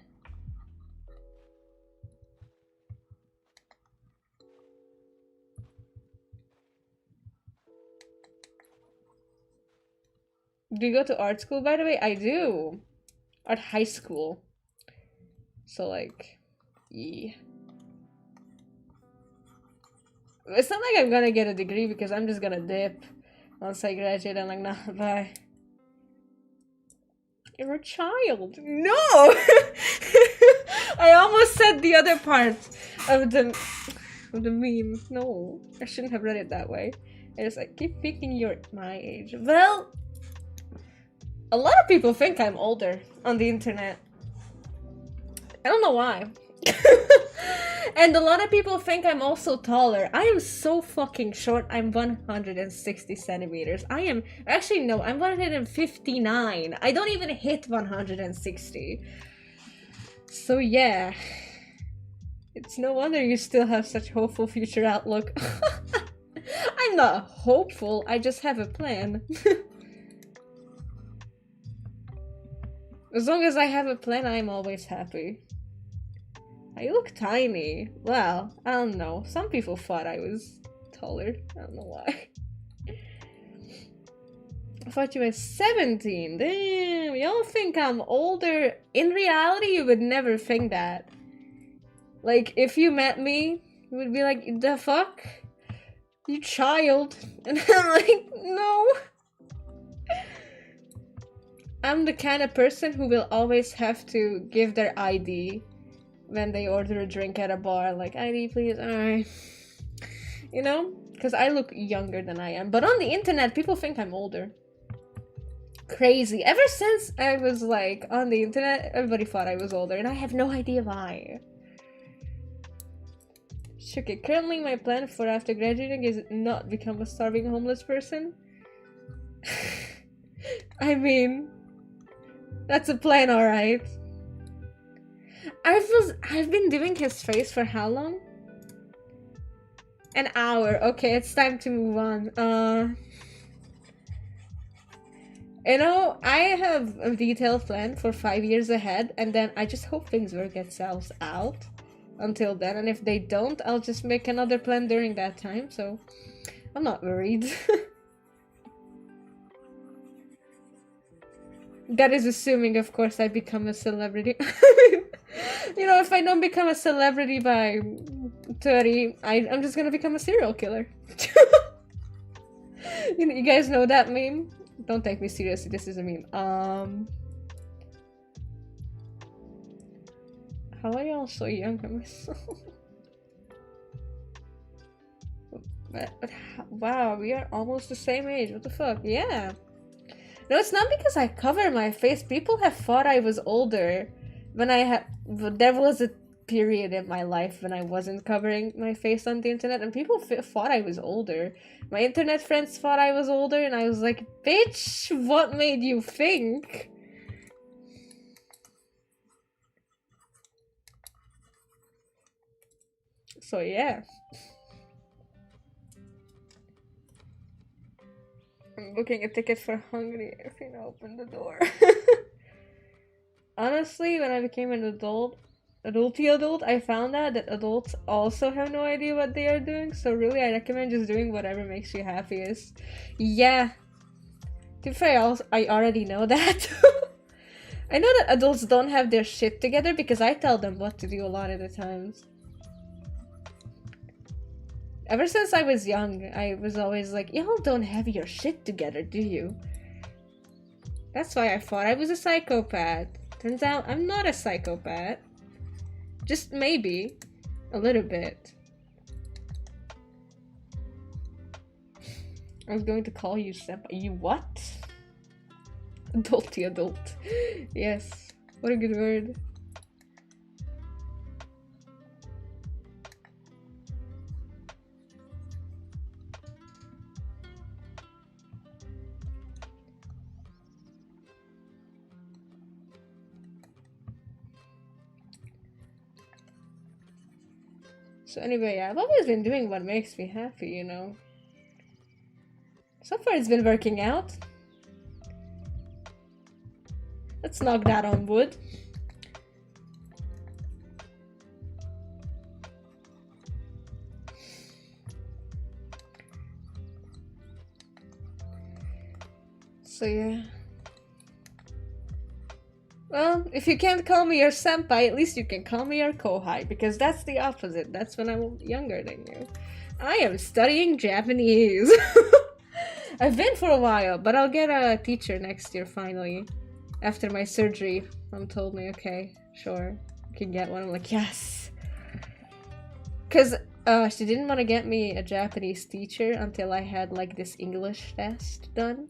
S1: Do you go to art school, by the way? I do. Art high school. So, like, yeah. It's not like I'm gonna get a degree because I'm just gonna dip once I graduate. I'm like, nah, bye. You're a child. No! I almost said the other part of the meme. No, I shouldn't have read it that way. I just like, keep thinking you're my age. Well, a lot of people think I'm older on the internet. I don't know why. And a lot of people think I'm also taller. I am so fucking short. I'm 160 centimeters. Actually, no, I'm 159. I don't even hit 160. So yeah. It's no wonder you still have such hopeful future outlook. I'm not hopeful, I just have a plan. As long as I have a plan, I'm always happy. I look tiny. Well, I don't know. Some people thought I was taller. I don't know why. I thought you were 17. Damn, y'all think I'm older. In reality, you would never think that. Like, if you met me, you would be like, the fuck? You child. And I'm like, no. I'm the kind of person who will always have to give their ID when they order a drink at a bar. Like, ID please, alright. You know? Because I look younger than I am. But on the internet, people think I'm older. Crazy. Ever since I was like on the internet, everybody thought I was older. And I have no idea why. Okay, currently my plan for after graduating is not become a starving homeless person. I mean, that's a plan, alright. I've been doing his face for how long? An hour. Okay, it's time to move on. You know, I have a detailed plan for 5 years ahead, and then I just hope things work themselves out until then. And if they don't, I'll just make another plan during that time. So I'm not worried. That is assuming, of course, I become a celebrity. You know, if I don't become a celebrity by 30, I'm just gonna become a serial killer. You guys know that meme? Don't take me seriously, this is a meme. How are y'all so young? Wow, we are almost the same age. What the fuck? Yeah. No, it's not because I cover my face. People have thought I was older when there was a period in my life when I wasn't covering my face on the internet, and people thought I was older. My internet friends thought I was older, and I was like, bitch, what made you think? So yeah. I'm booking a ticket for Hungary if you open the door. Honestly, when I became an adult, I found out that adults also have no idea what they are doing, so really I recommend just doing whatever makes you happiest. Yeah. To be fair, I already know that. I know that adults don't have their shit together because I tell them what to do a lot of the times. Ever since I was young, I was always like, y'all don't have your shit together, do you? That's why I thought I was a psychopath. Turns out I'm not a psychopath. Just maybe. A little bit. I was going to call you senpai. You what? Adulty adult. Yes. What a good word. So anyway, yeah, I've always been doing what makes me happy, you know. So far it's been working out. Let's knock that on wood. So yeah. Well, if you can't call me your senpai, at least you can call me your kohai, because that's the opposite. That's when I'm younger than you. I am studying Japanese. I've been for a while, but I'll get a teacher next year finally. After my surgery, Mom told me, okay, sure, you can get one. I'm like, yes. Because she didn't want to get me a Japanese teacher until I had like this English test done.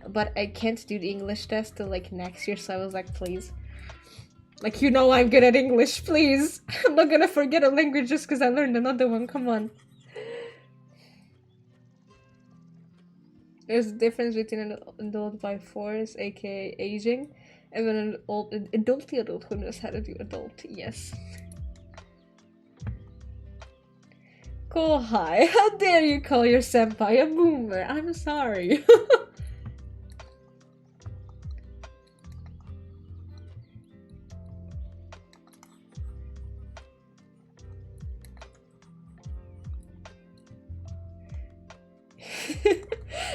S1: But I can't do the English test till like next year, so I was like, please. Like, you know I'm good at English, please. I'm not gonna forget a language just because I learned another one, come on. There's a difference between an adult by force, aka aging, and then an adulty adult who knows how to do adult, yes. Cool, hi. How dare you call your senpai a boomer? I'm sorry.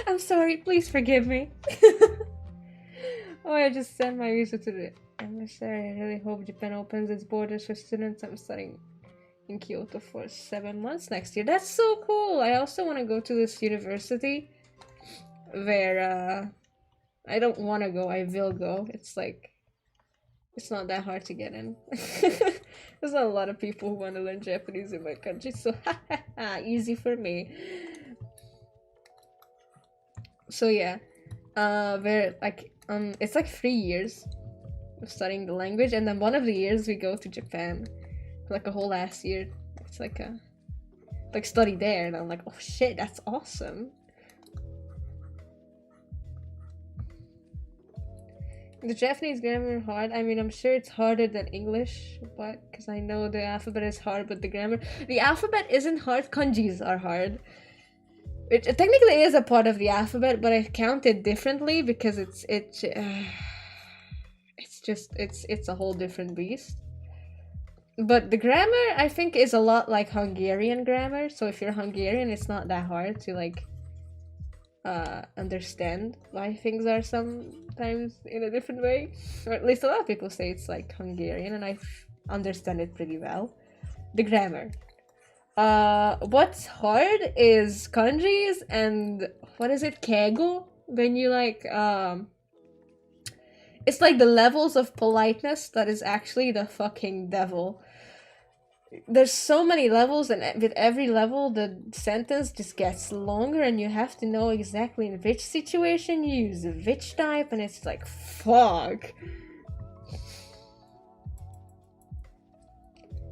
S1: I'm sorry, please forgive me. Oh, I just sent my visa to the emissary. I really hope Japan opens its borders for students. I'm studying in Kyoto for 7 months next year. That's so cool. I also want to go to this university where I don't want to go. I will go. It's like, it's not that hard to get in. There's not a lot of people who want to learn Japanese in my country, so easy for me. So yeah, where like it's like 3 years of studying the language, and then one of the years we go to Japan, like a whole last year. It's like a study there, and I'm like, oh shit, that's awesome. The Japanese grammar hard. I mean, I'm sure it's harder than English, but because I know the alphabet is hard, but the alphabet isn't hard. Kanjis are hard. Which technically is a part of the alphabet, but I count it differently because it's a whole different beast. But the grammar, I think, is a lot like Hungarian grammar. So if you're Hungarian, it's not that hard to like understand why things are sometimes in a different way. Or at least a lot of people say it's like Hungarian, and I understand it pretty well. The grammar. What's hard is kanjis and what is it, keigo? When you like it's like the levels of politeness that is actually the fucking devil. There's so many levels, and with every level the sentence just gets longer, and you have to know exactly in which situation you use which type, and it's like, fuck.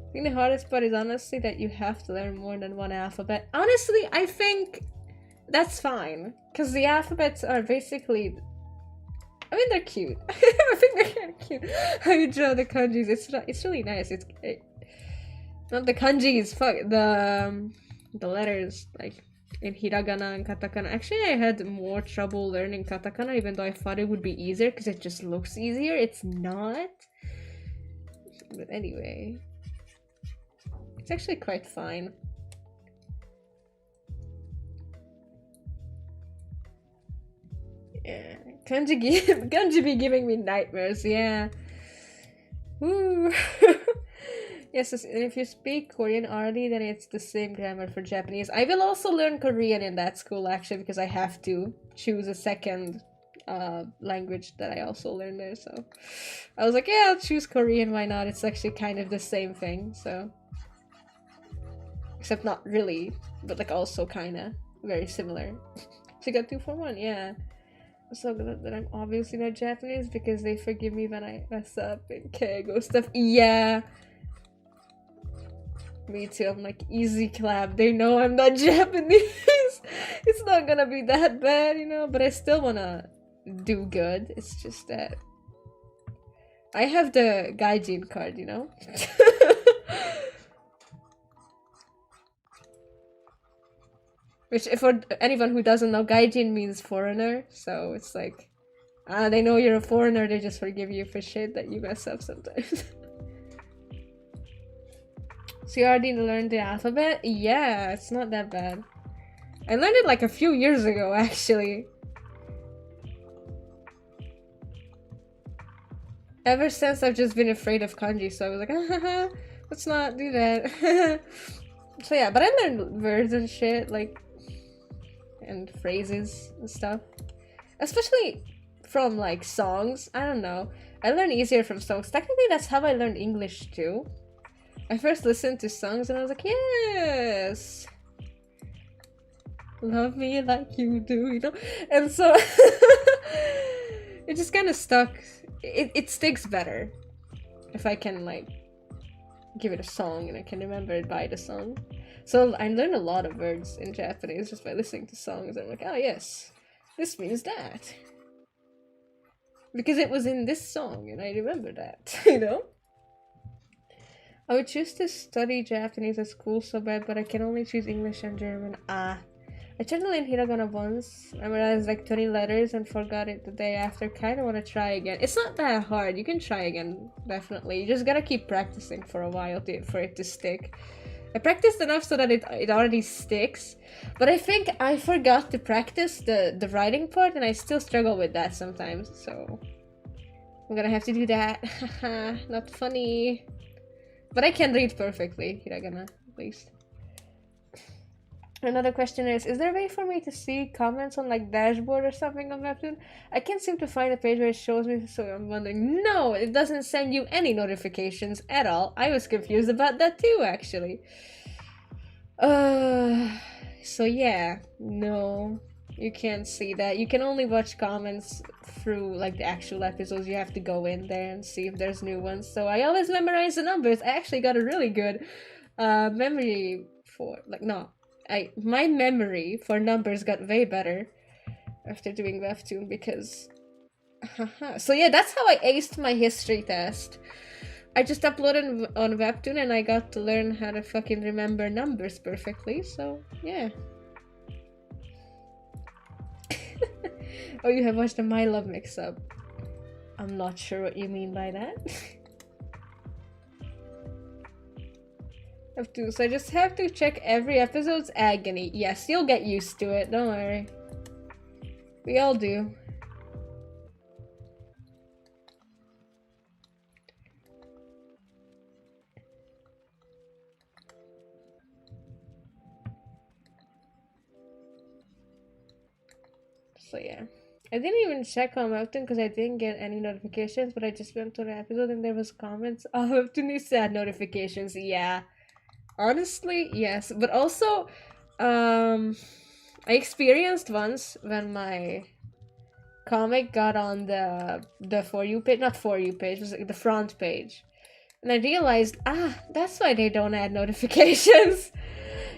S1: I think the hardest part is honestly that you have to learn more than one alphabet. Honestly, I think that's fine, because the alphabets are basically, I mean, they're cute. I think they're kind of cute. How you draw the kanjis, it's really nice. Not the kanjis, fuck, the letters, like in hiragana and katakana. Actually, I had more trouble learning katakana, even though I thought it would be easier, because it just looks easier. It's not. But anyway, it's actually quite fine. Yeah, kanji be giving me nightmares, yeah. Woo. Yes, and if you speak Korean already, then it's the same grammar for Japanese. I will also learn Korean in that school, actually, because I have to choose a second language that I also learn there, so I was like, yeah, I'll choose Korean, why not? It's actually kind of the same thing, so. Except not really, but like also kinda very similar. So you got 2 for 1, yeah. So glad that I'm obviously not Japanese because they forgive me when I mess up and keigo stuff. Yeah. Me too. I'm like, easy clap. They know I'm not Japanese. It's not gonna be that bad, you know? But I still wanna do good. It's just that I have the gaijin card, you know? Which, for anyone who doesn't know, gaijin means foreigner. So it's like, they know you're a foreigner. They just forgive you for shit that you mess up sometimes. So you already learned the alphabet? Yeah, it's not that bad. I learned it like a few years ago, actually. Ever since, I've just been afraid of kanji, so I was like, let's not do that. So yeah, but I learned words and shit, like, and phrases and stuff. Especially from, like, songs. I don't know. I learn easier from songs. Technically, that's how I learned English, too. I first listened to songs and I was like, yes! Love me like you do, you know? And so, it just kind of stuck. It sticks better if I can, like, give it a song and I can remember it by the song. So I learned a lot of words in Japanese just by listening to songs. I'm like, oh yes, this means that. Because it was in this song and I remember that, you know? I would choose to study Japanese at school so bad, but I can only choose English and German. I tried to learn hiragana once, memorized like 20 letters and forgot it the day after. Kinda wanna try again. It's not that hard, you can try again, definitely. You just gotta keep practicing for a while for it to stick. I practiced enough so that it already sticks, but I think I forgot to practice the writing part and I still struggle with that sometimes, so I'm gonna have to do that. Haha, not funny. But I can read perfectly, hiragana, at least. Another question is there a way for me to see comments on like dashboard or something on Webtoon? I can't seem to find a page where it shows me, so I'm wondering. No, it doesn't send you any notifications at all. I was confused about that too, actually. So yeah, no, you can't see that. You can only watch comments through like the actual episodes. You have to go in there and see if there's new ones. So I always memorize the numbers. I actually got a really good memory for like my memory for numbers got way better after doing Webtoon because so yeah, that's how I aced my history test. I just uploaded on Webtoon and I got to learn how to fucking remember numbers perfectly, so yeah. Oh, you have watched the My Love mix-up. I'm not sure what you mean by that. So I just have to check every episode's agony. Yes, you'll get used to it, don't worry. We all do. So yeah. I didn't even check on Webtoon because I didn't get any notifications, but I just went to the episode and there was comments. Oh, Webtoon is sad notifications, yeah. Honestly, yes. But also, I experienced once when my comic got on the For You page, not For You page, it was like the front page. And I realized, that's why they don't add notifications.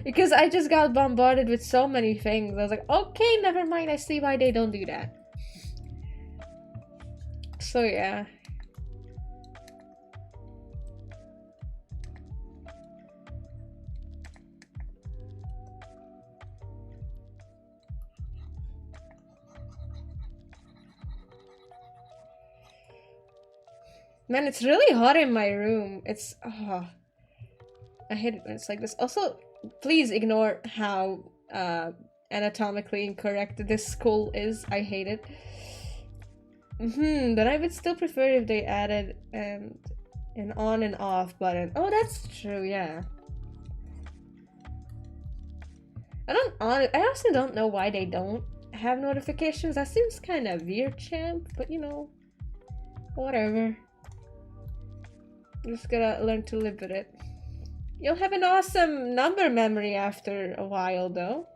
S1: Because I just got bombarded with so many things. I was like, okay, never mind, I see why they don't do that. So yeah. Man, it's really hot in my room. It's, I hate it when it's like this. Also, please ignore how anatomically incorrect this school is. I hate it. Then I would still prefer if they added an on and off button. Oh, that's true, yeah. I also don't know why they don't have notifications. That seems kind of weird, champ, but you know, whatever. Just gotta learn to live with it. You'll have an awesome number memory after a while, though.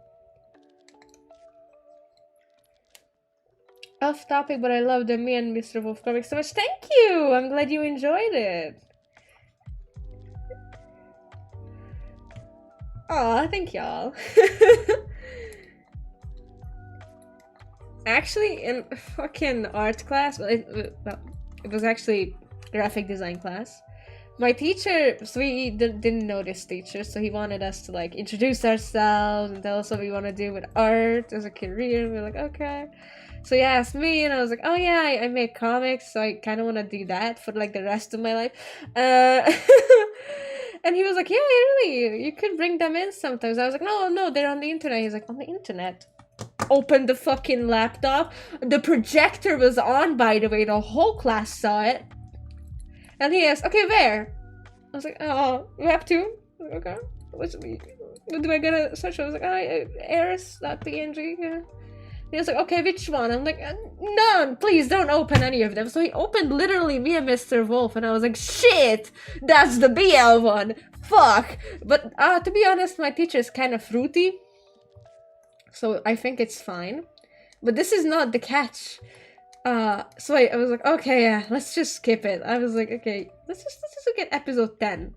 S1: Off topic, but I love the Me and Mr. Wolf comics so much. Thank you! I'm glad you enjoyed it. Aw, thank y'all. Actually, in fucking art class, well, it was actually graphic design class. My teacher, so we didn't know this teacher, so he wanted us to like introduce ourselves and tell us what we want to do with art as a career. And we were like, okay. So he asked me, and I was like, oh yeah, I make comics, so I kind of want to do that for like the rest of my life. And he was like, yeah, really, you could bring them in sometimes. I was like, no, they're on the internet. He's like, on the internet? Opened the fucking laptop. The projector was on, by the way. The whole class saw it. And he asked, okay, where? I was like, oh, Web2? Okay. What do I gotta search? I was like, Eris.png, yeah. He was like, okay, which one? I'm like, none, please don't open any of them. So he opened literally me and Mr. Wolf, and I was like, shit, that's the BL one. Fuck. But to be honest, my teacher is kind of fruity, so I think it's fine. But this is not the catch. So I was like, okay, yeah, let's just skip it. I was like, okay, let's just look at episode 10.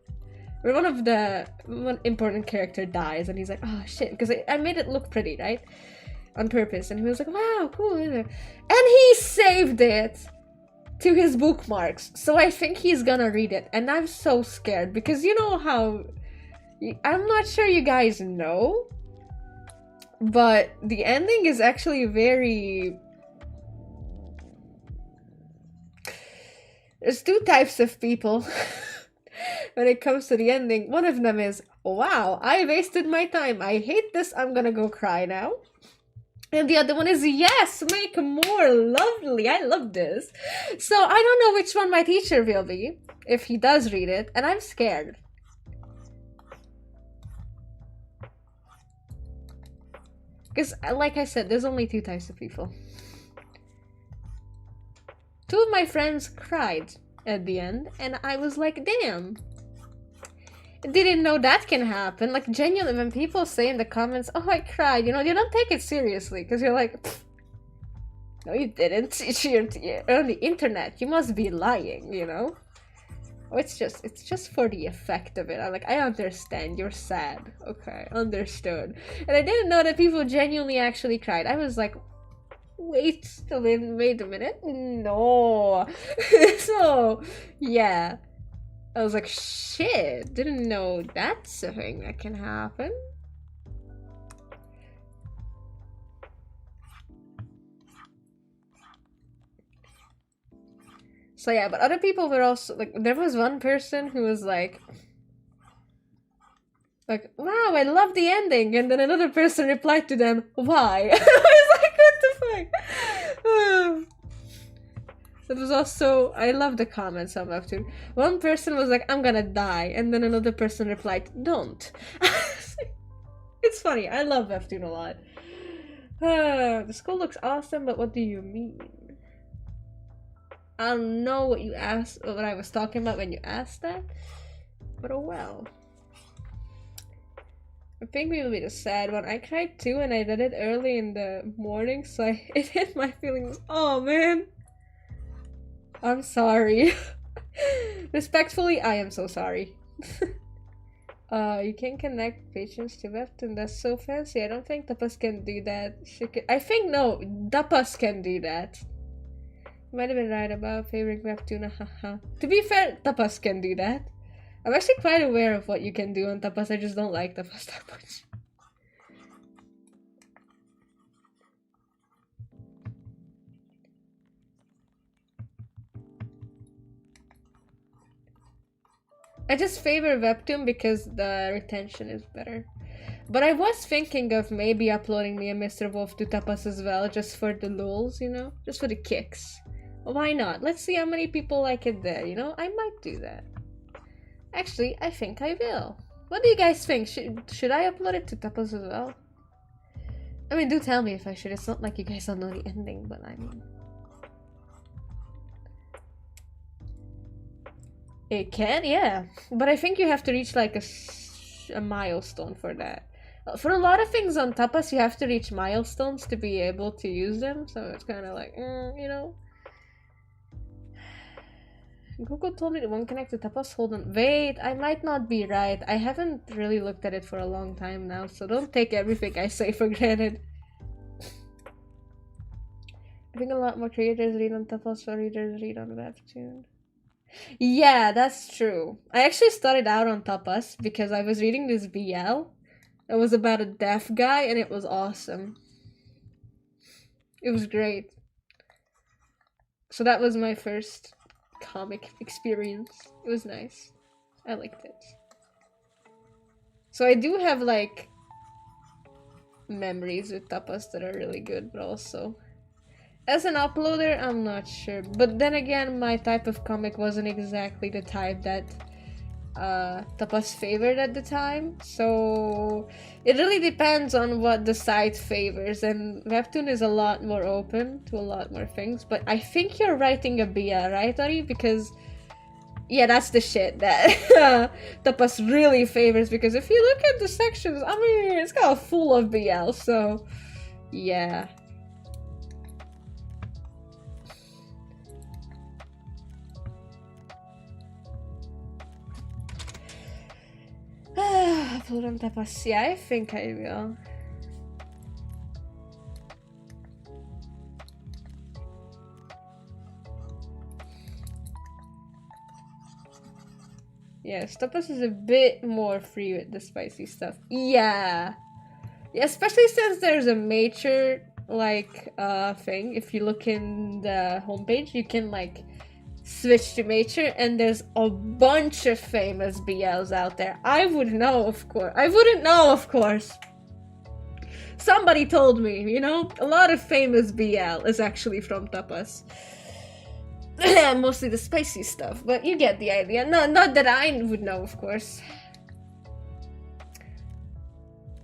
S1: Where one important character dies, and he's like, oh shit, because I made it look pretty, right? On purpose, and he was like, wow, cool, and he saved it to his bookmarks, so I think he's gonna read it, and I'm so scared, because you know how, I'm not sure you guys know, but the ending is actually very, there's two types of people when it comes to the ending. One of them is, wow, I wasted my time, I hate this, I'm gonna go cry now. And the other one is, yes, make more lovely. I love this. So I don't know which one my teacher will be, if he does read it, and I'm scared. Because, like I said, there's only two types of people. Two of my friends cried at the end, and I was like, damn. Didn't know that can happen. Like, genuinely, when people say in the comments, oh, I cried, you know, you don't take it seriously, because you're like, no, you didn't. You're on the internet. You must be lying, you know? Oh, it's just for the effect of it. I understand, you're sad. Okay, understood. And I didn't know that people genuinely actually cried. I was like, wait a minute. No. So, yeah. I was like, shit, didn't know that's a thing that can happen. So yeah, but other people were also like, there was one person who was like, wow, I love the ending, and then another person replied to them, why? I was like, what the fuck? It was also, I love the comments on Webtoon. One person was like, I'm gonna die, and then another person replied, don't. It's funny, I love Webtoon a lot. The school looks awesome, but what do you mean? I don't know what you asked, what I was talking about when you asked that, but oh well. I think we will be the sad one. I cried too, and I did it early in the morning, so it hit my feelings. Oh man, I'm sorry. Respectfully, I am so sorry. You can connect patrons to Webtoon. That's so fancy. I don't think Tapas can do that. I think no, Tapas can do that. You might have been right about favoring Webtoon. Haha. To be fair, Tapas can do that. I'm actually quite aware of what you can do on Tapas. I just don't like Tapas that much. I just favor Webtoon because the retention is better. But I was thinking of maybe uploading me a Mr. Wolf to Tapas as well, just for the lulz, you know? Just for the kicks. Why not? Let's see how many people like it there, you know? I might do that. Actually, I think I will. What do you guys think? Should I upload it to Tapas as well? I mean, do tell me if I should. It's not like you guys don't know the ending, but I mean... It can, yeah. But I think you have to reach like a milestone for that. For a lot of things on Tapas, you have to reach milestones to be able to use them. So it's kind of like, you know. Google told me it won't connect to Tapas. Hold on. Wait, I might not be right. I haven't really looked at it for a long time now, so don't take everything I say for granted. I think a lot more creators read on Tapas for readers read on Webtoon. Yeah, that's true. I actually started out on Tapas because I was reading this BL. It was about a deaf guy and it was awesome. It was great. So that was my first comic experience. It was nice. I liked it. So I do have like memories with Tapas that are really good, but also as an uploader, I'm not sure. But then again, my type of comic wasn't exactly the type that Tapas favored at the time. So it really depends on what the site favors. And Webtoon is a lot more open to a lot more things. But I think you're writing a BL, right, Ari? Because, yeah, that's the shit that Tapas really favors. Because if you look at the sections, I mean, it's kind of full of BL. So, yeah. Upload on Tapas. Yeah, I think I will. Yes, Tapas is a bit more free with the spicy stuff. Yeah. Yeah, especially since there's a major like thing. If you look in the homepage, you can like switch to major, and there's a bunch of famous BLs out there. I wouldn't know, of course. Somebody told me, you know, a lot of famous BL is actually from Tapas. Mostly the spicy stuff, but you get the idea. No, not that I would know, of course.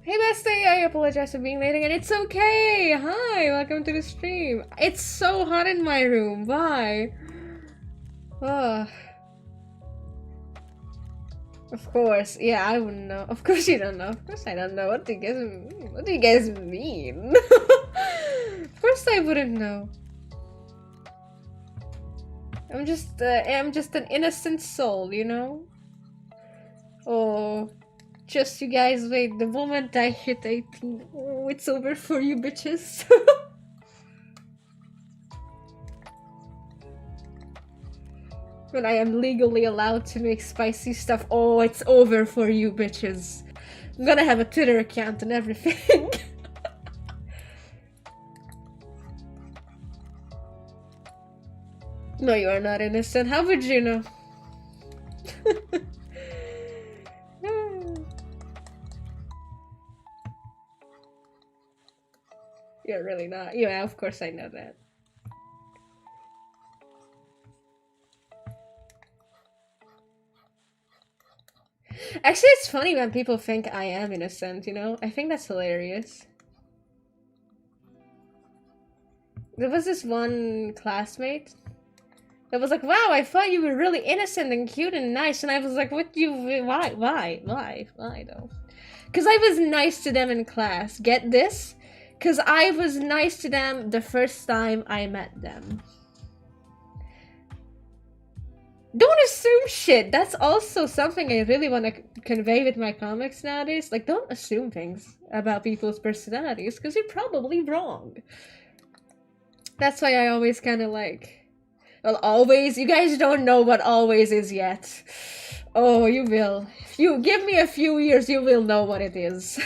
S1: Hey bestie, I apologize for being late again. It's okay! Hi, welcome to the stream. It's so hot in my room. Why? Oh. Of course, yeah, I wouldn't know. Of course you don't know. Of course I don't know. What do you guys mean? Of course I wouldn't know. I'm just an innocent soul, you know? Oh, just you guys wait. The moment I hit 18, oh, it's over for you bitches. When I am legally allowed to make spicy stuff, oh, it's over for you bitches. I'm gonna have a Twitter account and everything. No, you are not innocent. How would you know? You're really not. Yeah, of course I know that. Actually, it's funny when people think I am innocent, you know? I think that's hilarious. There was this one classmate that was like, wow, I thought you were really innocent and cute and nice. And I was like, why though? Because I was nice to them in class. Get this? Because I was nice to them the first time I met them. Don't assume shit. That's also something I really want to convey with my comics nowadays. Like, don't assume things about people's personalities, because you're probably wrong. That's why I always kind of like... Well, always? You guys don't know what always is yet. Oh, you will. If you give me a few years, you will know what it is.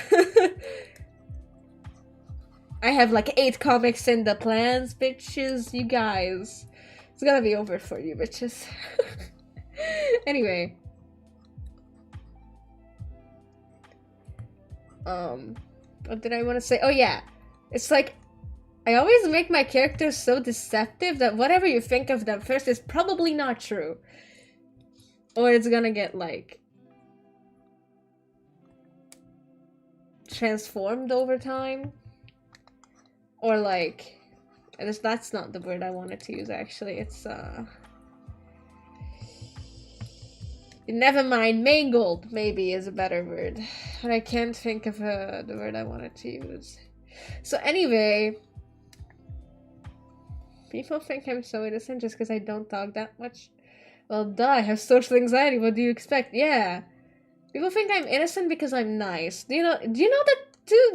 S1: I have like 8 comics in the plans, bitches. You guys. It's gonna be over for you, bitches. Anyway. What did I want to say? Oh yeah. It's like, I always make my characters so deceptive that whatever you think of them first is probably not true. Or it's gonna get like transformed over time. Or like, that's not the word I wanted to use actually. It's never mind, mangled maybe is a better word. But I can't think of the word I wanted to use. So anyway, people think I'm so innocent just because I don't talk that much. Well, duh, I have social anxiety. What do you expect? Yeah. People think I'm innocent because I'm nice. Do you know that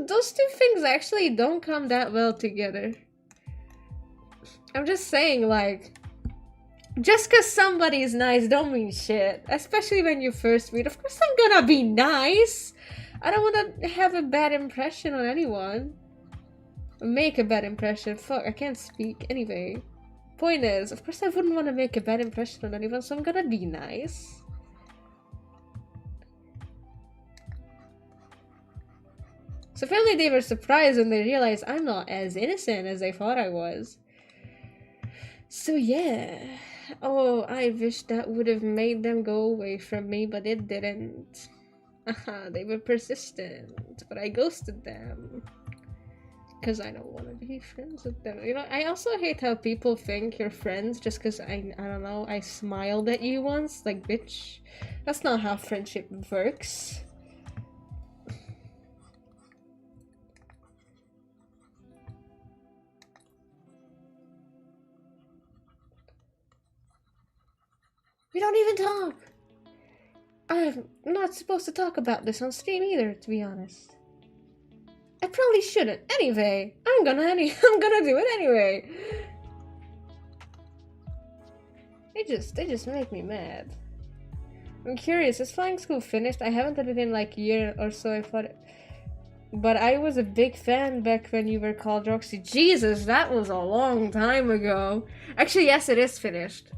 S1: those two things actually don't come that well together? I'm just saying, like, just because somebody's nice don't mean shit. Especially when you first meet. Of course I'm gonna be nice. I don't want to have a bad impression on anyone. Make a bad impression. Fuck, I can't speak. Anyway. Point is, of course I wouldn't want to make a bad impression on anyone, so I'm gonna be nice. So apparently they were surprised when they realized I'm not as innocent as they thought I was. So yeah. Oh, I wish that would have made them go away from me, but it didn't. They were persistent, but I ghosted them. Because I don't want to be friends with them. You know, I also hate how people think you're friends just because I don't know, I smiled at you once. Like, bitch, that's not how friendship works. We don't even talk. I'm not supposed to talk about this on stream either, to be honest. I probably shouldn't. Anyway, I'm gonna do it anyway. They just make me mad. I'm curious, is flying school finished? I haven't done it in like a year or so, I thought but I was a big fan back when you were called Roxy. Jesus, that was a long time ago. Actually, yes, it is finished.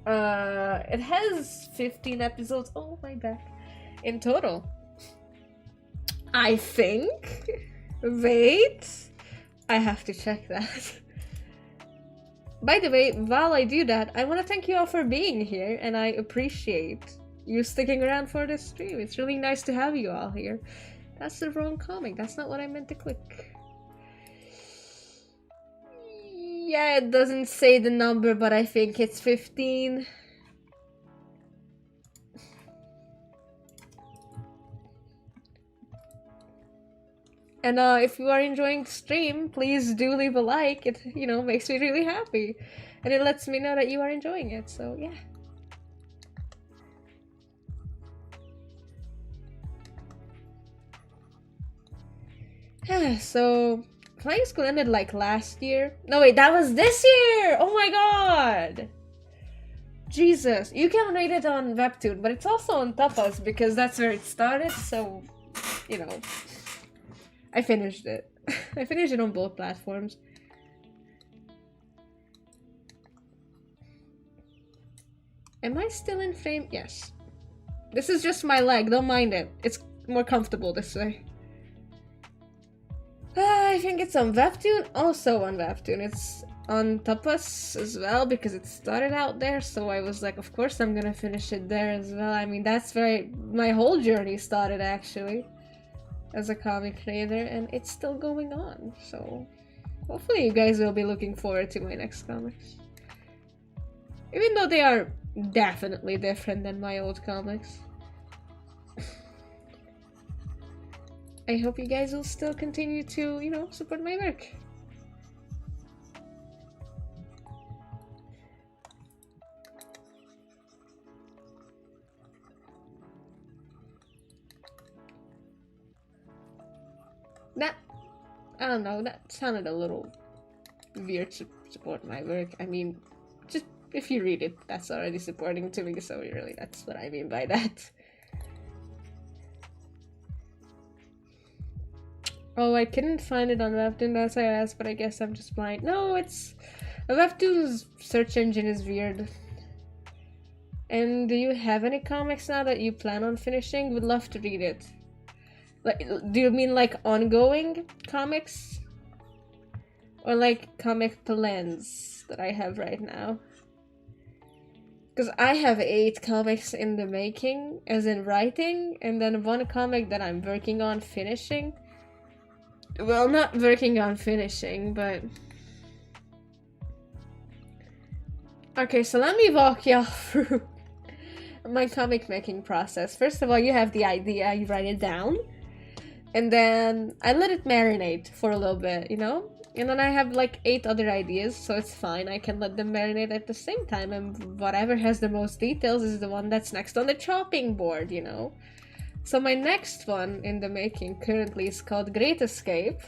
S1: It has 15 episodes. Oh, my back. In total. I think. Wait. I have to check that. By the way, while I do that, I want to thank you all for being here, and I appreciate you sticking around for this stream. It's really nice to have you all here. That's the wrong comic. That's not what I meant to click. Yeah, it doesn't say the number, but I think it's 15. And if you are enjoying the stream, please do leave a like. It, you know, makes me really happy. And it lets me know that you are enjoying it, so yeah. So, flying school ended like last year. No, wait, that was this year! Oh my god! Jesus, you can read it on Webtoon, but it's also on Tapas because that's where it started, so, you know. I finished it. I finished it on both platforms. Am I still in frame? Yes. This is just my leg, don't mind it. It's more comfortable this way. I think it's on Webtoon, also on Webtoon. It's on Tapas as well because it started out there, so I was like, of course I'm gonna finish it there as well. I mean, that's where my whole journey started actually, as a comic creator, and it's still going on, so hopefully you guys will be looking forward to my next comics. Even though they are definitely different than my old comics. I hope you guys will still continue to, you know, support my work. That, I don't know, that sounded a little weird to support my work. I mean, just if you read it, that's already supporting to me, so really that's what I mean by that. Oh, I couldn't find it on Webtoon, that's why I asked, but I guess I'm just blind. No, it's... Webtoon's search engine is weird. And do you have any comics now that you plan on finishing? Would love to read it. Like, do you mean like ongoing comics? Or like comic plans that I have right now? Because I have 8 comics in the making, as in writing, and then 1 comic that I'm working on finishing. Well, not working on finishing, but... Okay, so let me walk y'all through my comic making process. First of all, you have the idea, you write it down, and then I let it marinate for a little bit, you know? And then I have like 8 other ideas, so it's fine, I can let them marinate at the same time, and whatever has the most details is the one that's next on the chopping board, you know? So my next one in the making currently is called Great Escape,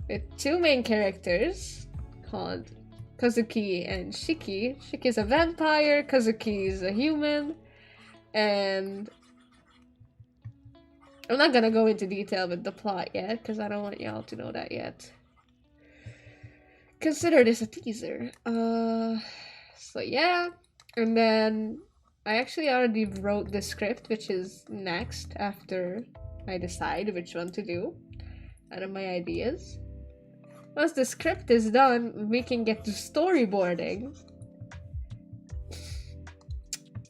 S1: with 2 main characters called Kazuki and Shiki. Shiki is a vampire, Kazuki is a human, and I'm not gonna go into detail with the plot yet, because I don't want y'all to know that yet. Consider this a teaser. So yeah, and then I actually already wrote the script, which is next after I decide which one to do out of my ideas. Once the script is done, we can get to storyboarding.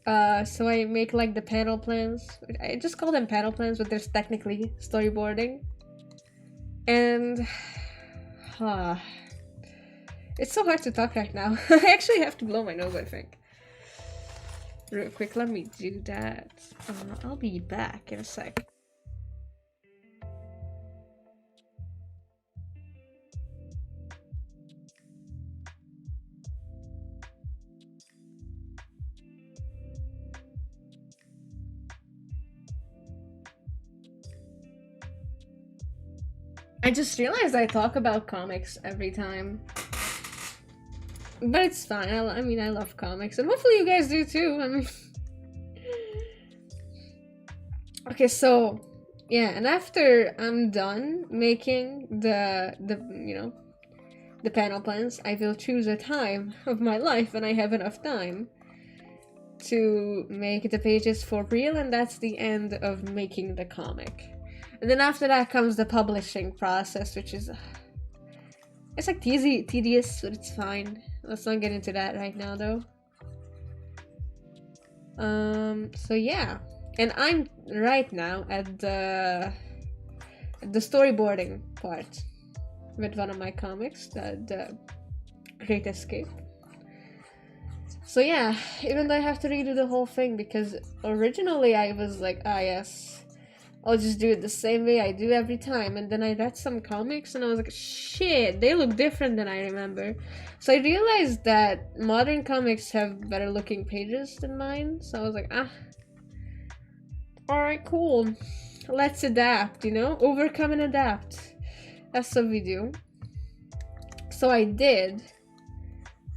S1: So I make like the panel plans. I just call them panel plans, but there's technically storyboarding. And it's so hard to talk right now. I actually have to blow my nose, I think. Real quick, let me do that. I'll be back in a sec. I just realized I talk about comics every time. But it's fine. I mean, I love comics, and hopefully you guys do too. I mean... Okay, so... Yeah, and after I'm done making the you know, the panel plans, I will choose a time of my life when I have enough time to make the pages for real, and that's the end of making the comic. And then after that comes the publishing process, which is... It's like tedious, but it's fine. Let's not get into that right now, though. So yeah. And I'm right now at the storyboarding part with one of my comics, the Great Escape. So yeah, even though I have to redo the whole thing, because originally I was like, ah yes, I'll just do it the same way I do every time. And then I read some comics and I was like, shit, they look different than I remember. So I realized that modern comics have better looking pages than mine. So I was like, alright, cool. Let's adapt, you know? Overcome and adapt. That's what we do. So I did.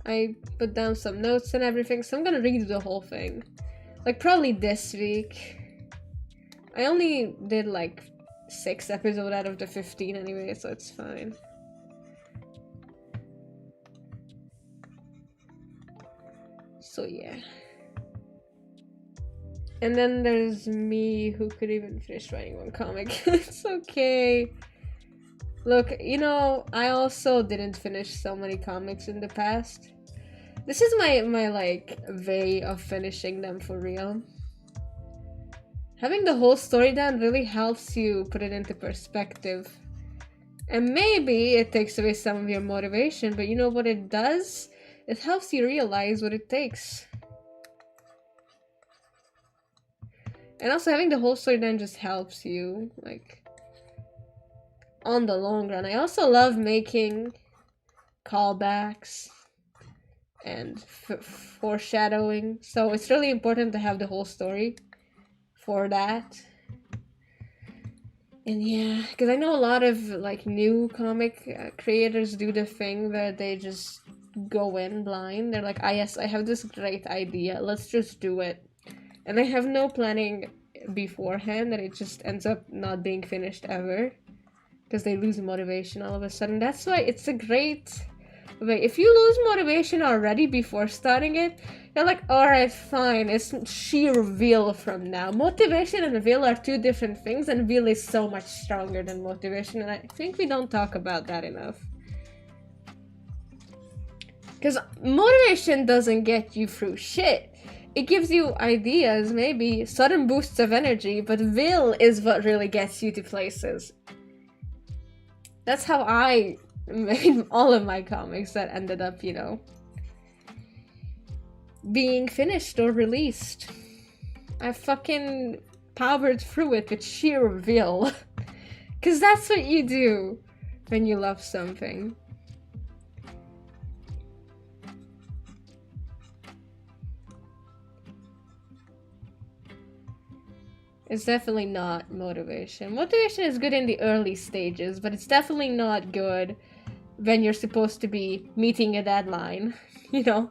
S1: I put down some notes and everything. So I'm gonna redo the whole thing. Like, probably this week. I only did like 6 episodes out of the 15 anyway, so it's fine. So yeah. And then there's me, who could even finish writing one comic. It's okay. Look, you know, I also didn't finish so many comics in the past. This is my like way of finishing them for real. Having the whole story down really helps you put it into perspective. And maybe it takes away some of your motivation, but you know what it does? It helps you realize what it takes. And also having the whole story down just helps you, like, on the long run. I also love making callbacks and foreshadowing, so it's really important to have the whole story for that. And yeah, because I know a lot of like new comic creators do the thing where they just go in blind. They're like, ah, yes, I have this great idea, let's just do it. And they have no planning beforehand, and it just ends up not being finished ever because they lose motivation all of a sudden. That's why it's a great way. If you lose motivation already before starting it, you're like, alright, fine, it's sheer will from now. Motivation and will are two different things, and will is so much stronger than motivation, and I think we don't talk about that enough. Because motivation doesn't get you through shit. It gives you ideas, maybe sudden boosts of energy, but will is what really gets you to places. That's how I made all of my comics that ended up, you know, being finished or released. I fucking powered through it with sheer will. Because that's what you do when you love something. It's definitely not motivation. Motivation is good in the early stages, but it's definitely not good when you're supposed to be meeting a deadline, you know?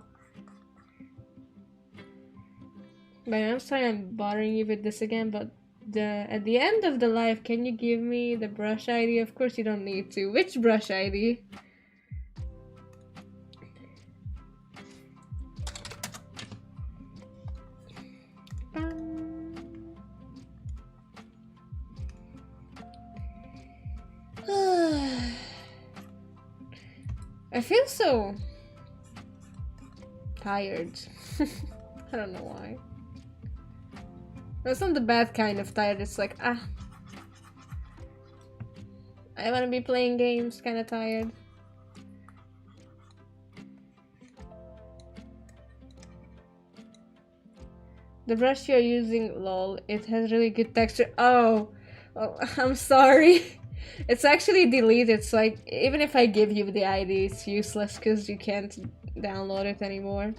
S1: But I'm sorry I'm bothering you with this again, but at the end of the life, can you give me the brush ID? Of course you don't need to. Which brush ID? I feel so tired. I don't know why. It's not the bad kind of tired, it's like, I wanna be playing games, kinda tired. The brush you're using, lol, it has really good texture. Oh, I'm sorry. It's actually deleted, so like, even if I give you the ID, it's useless because you can't download it anymore.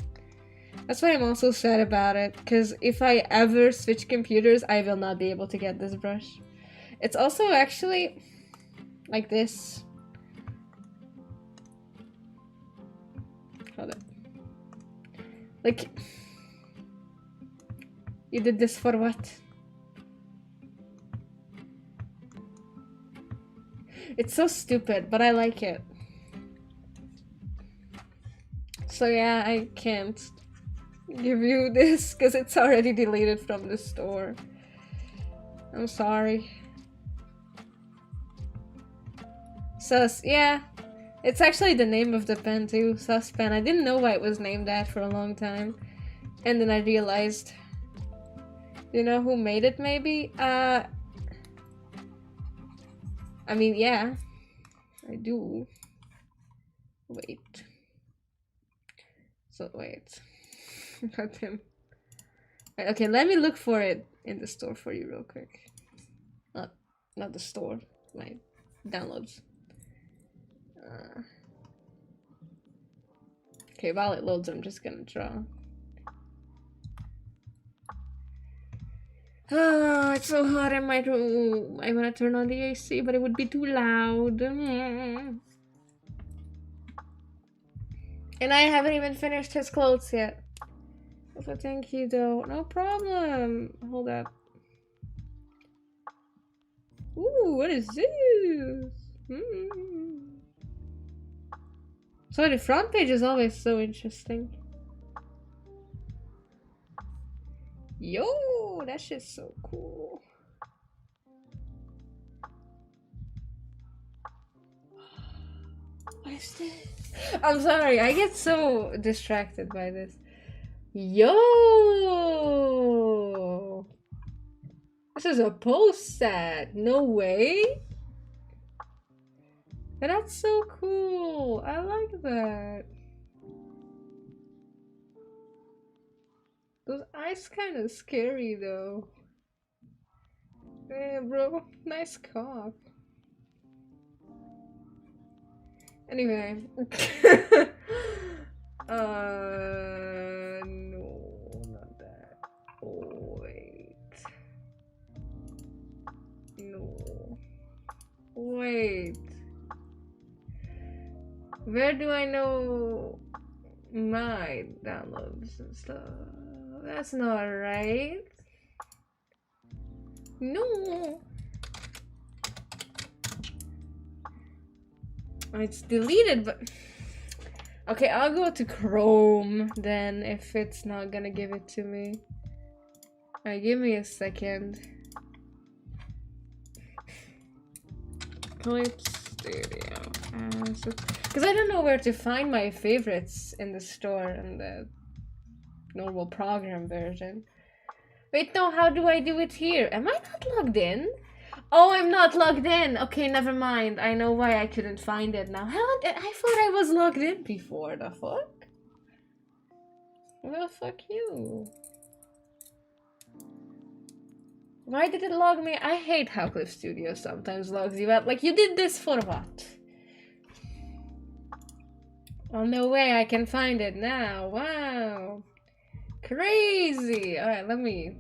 S1: That's why I'm also sad about it, because if I ever switch computers, I will not be able to get this brush. It's also actually like this. Hold up. Like, you did this for what? It's so stupid, but I like it. So yeah, I can't give you this because it's already deleted from the store. I'm sorry. Sus, yeah. It's actually the name of the pen too, Sus Pen. I didn't know why it was named that for a long time. And then I realized. You know who made it maybe? I mean, yeah. I do. Wait. So, wait. Not him. Okay, let me look for it in the store for you real quick. Not the store. My downloads. Okay, while it loads, I'm just gonna draw. Oh, it's so hot in my room. I wanna turn on the AC, but it would be too loud. And I haven't even finished his clothes yet. So thank you, though. No problem. Hold up. Ooh, what is this? So the front page is always so interesting. Yo, that shit's so cool. What is this? I'm sorry, I get so distracted by this. Yo! This is a post set. No way. That's so cool. I like that. Those eyes kind of scary though. Yeah, bro. Nice cock. Anyway. No, not that. Oh, wait. No. Wait. Where do I know my downloads and stuff? That's not right. No. It's deleted, but... Okay, I'll go to Chrome then if it's not gonna give it to me. Alright, give me a second. Clip Studio. Because I don't know where to find my favorites in the store in the normal program version. Wait, no, how do I do it here? Am I not logged in? Oh, I'm not logged in. Okay, never mind. I know why I couldn't find it now. I thought I was logged in before. The fuck? Well, fuck you. Why did it log me? I hate how Clip Studio sometimes logs you out. Like, you did this for what? Oh, no way I can find it now. Wow. Crazy. Alright, let me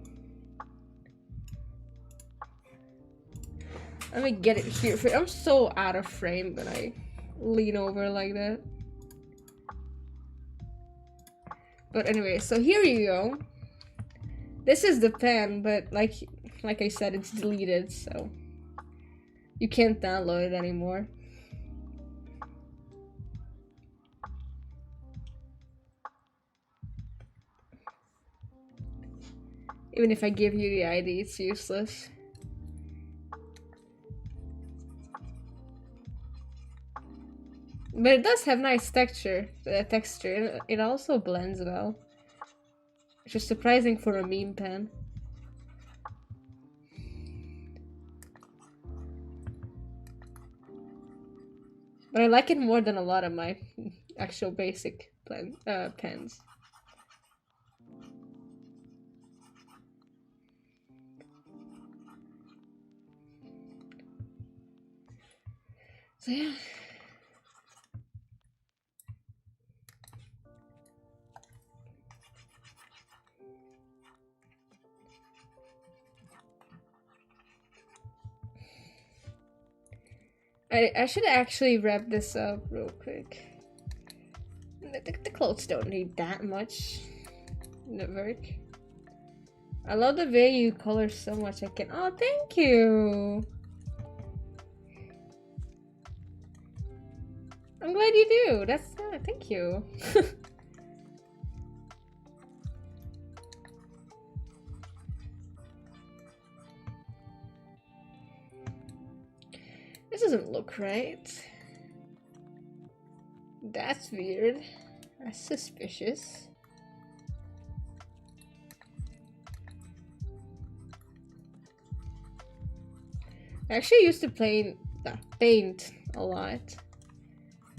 S1: get it here. I'm so out of frame when I lean over like that. But anyway, so here you go. This is the pen, but like I said, it's deleted, so you can't download it anymore. Even if I give you the ID, it's useless. But it does have nice texture. It also blends well. Which is surprising for a meme pen. But I like it more than a lot of my actual basic pens. So yeah. I should actually wrap this up real quick. The clothes don't need that much work. I love the way you color so much. I can. Oh, thank you. I'm glad you do. That's thank you. This doesn't look right. That's weird. That's suspicious. I actually used to paint a lot.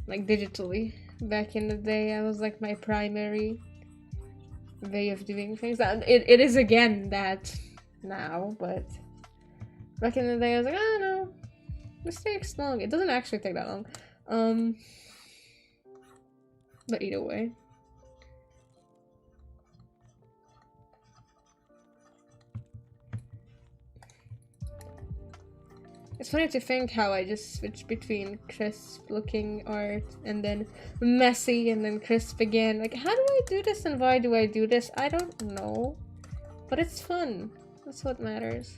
S1: Like digitally. Back in the day, I was like my primary way of doing things. It is again that now, but back in the day I was like, I don't know. This takes long. It doesn't actually take that long. But either way. It's funny to think how I just switched between crisp looking art and then messy and then crisp again. Like, how do I do this and why do I do this? I don't know. But it's fun. That's what matters.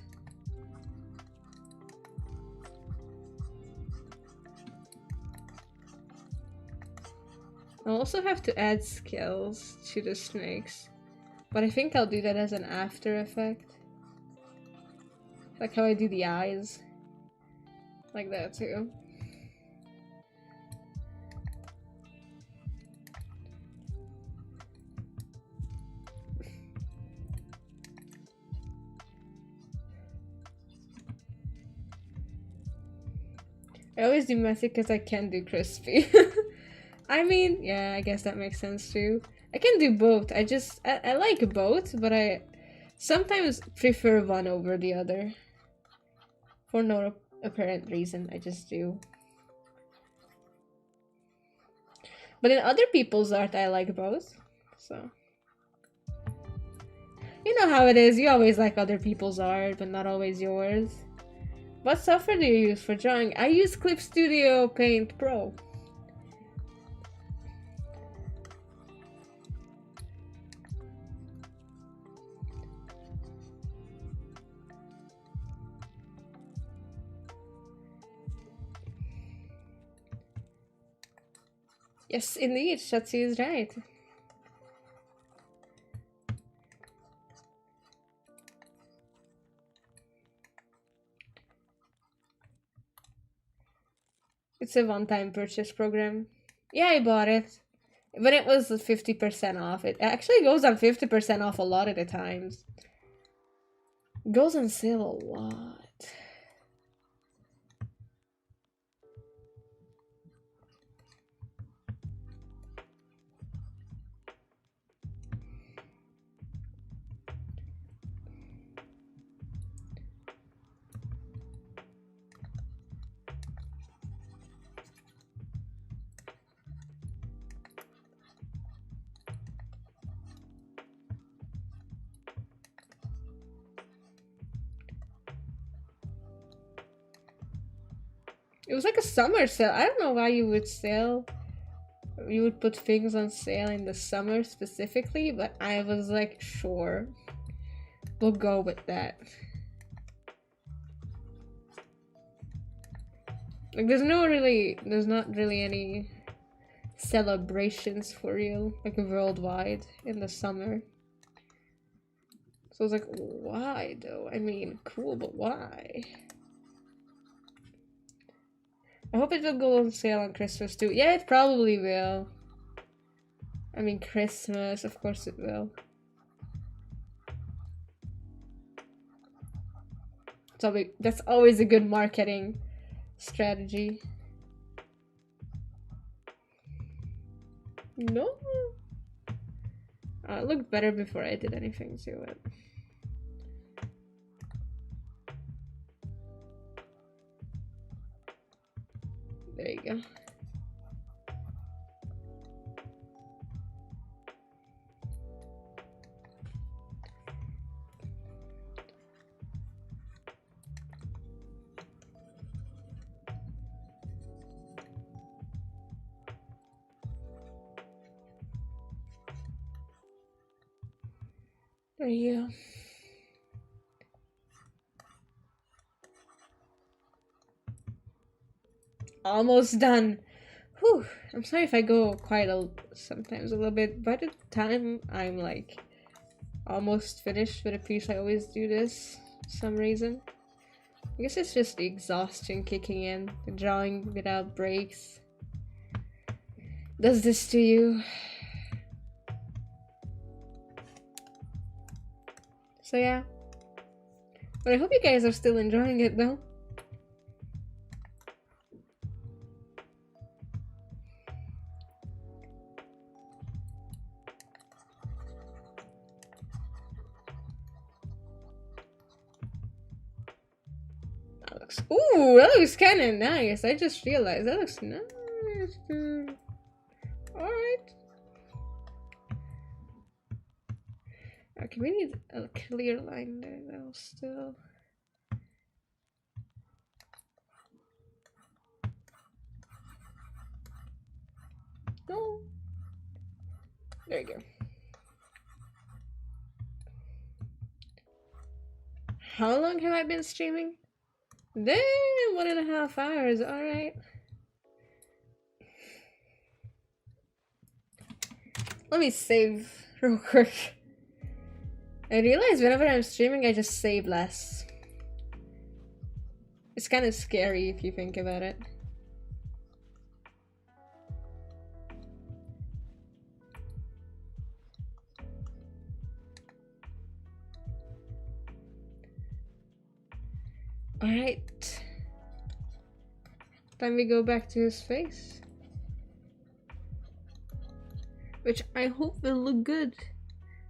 S1: I also have to add scales to the snakes. But I think I'll do that as an after effect. Like how I do the eyes. Like that too. I always do messy because I can't do crispy. I mean, yeah, I guess that makes sense too. I can do both. I like both, but I sometimes prefer one over the other. For no apparent reason, I just do. But in other people's art, I like both. So. You know how it is, you always like other people's art, but not always yours. What software do you use for drawing? I use Clip Studio Paint Pro. Yes, indeed, Shatsi is right. It's a one-time purchase program. Yeah, I bought it. When it was 50% off. It actually goes on 50% off a lot of the times. It goes on sale a lot. It was like a summer sale. I don't know why you would sell. You would put things on sale in the summer specifically, but I was like, sure. We'll go with that. Like, there's not really any celebrations for real, like worldwide in the summer. So I was like, why though? I mean, cool, but why? I hope it will go on sale on Christmas too. Yeah, it probably will. I mean, Christmas, of course it will. That's always a good marketing strategy. No. It looked better before I did anything to it. There you go. There you go. Almost done. Whew. I'm sorry if I go sometimes a little bit. By the time I'm like almost finished with a piece, I always do this for some reason. I guess it's just the exhaustion kicking in. The drawing without breaks does this to you. So yeah. But I hope you guys are still enjoying it though. Ooh, that looks kind of nice. I just realized that looks nice. Alright. Okay, we need a clear line there though, still. No. There you go. How long have I been streaming? Damn, 1.5 hours. Alright. Let me save real quick. I realize whenever I'm streaming, I just save less. It's kind of scary if you think about it. Alright. Then we go back to his face. Which I hope will look good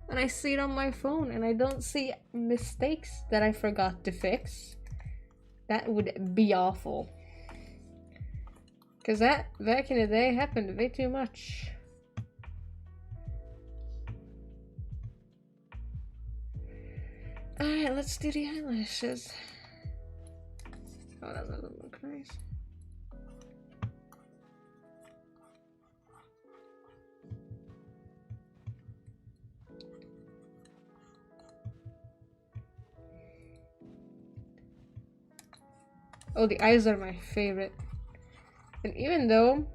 S1: when I see it on my phone and I don't see mistakes that I forgot to fix. That would be awful. Because that, back in the day, happened way too much. Alright, let's do the eyelashes. Oh, that doesn't look nice. Oh, the eyes are my favorite. And even though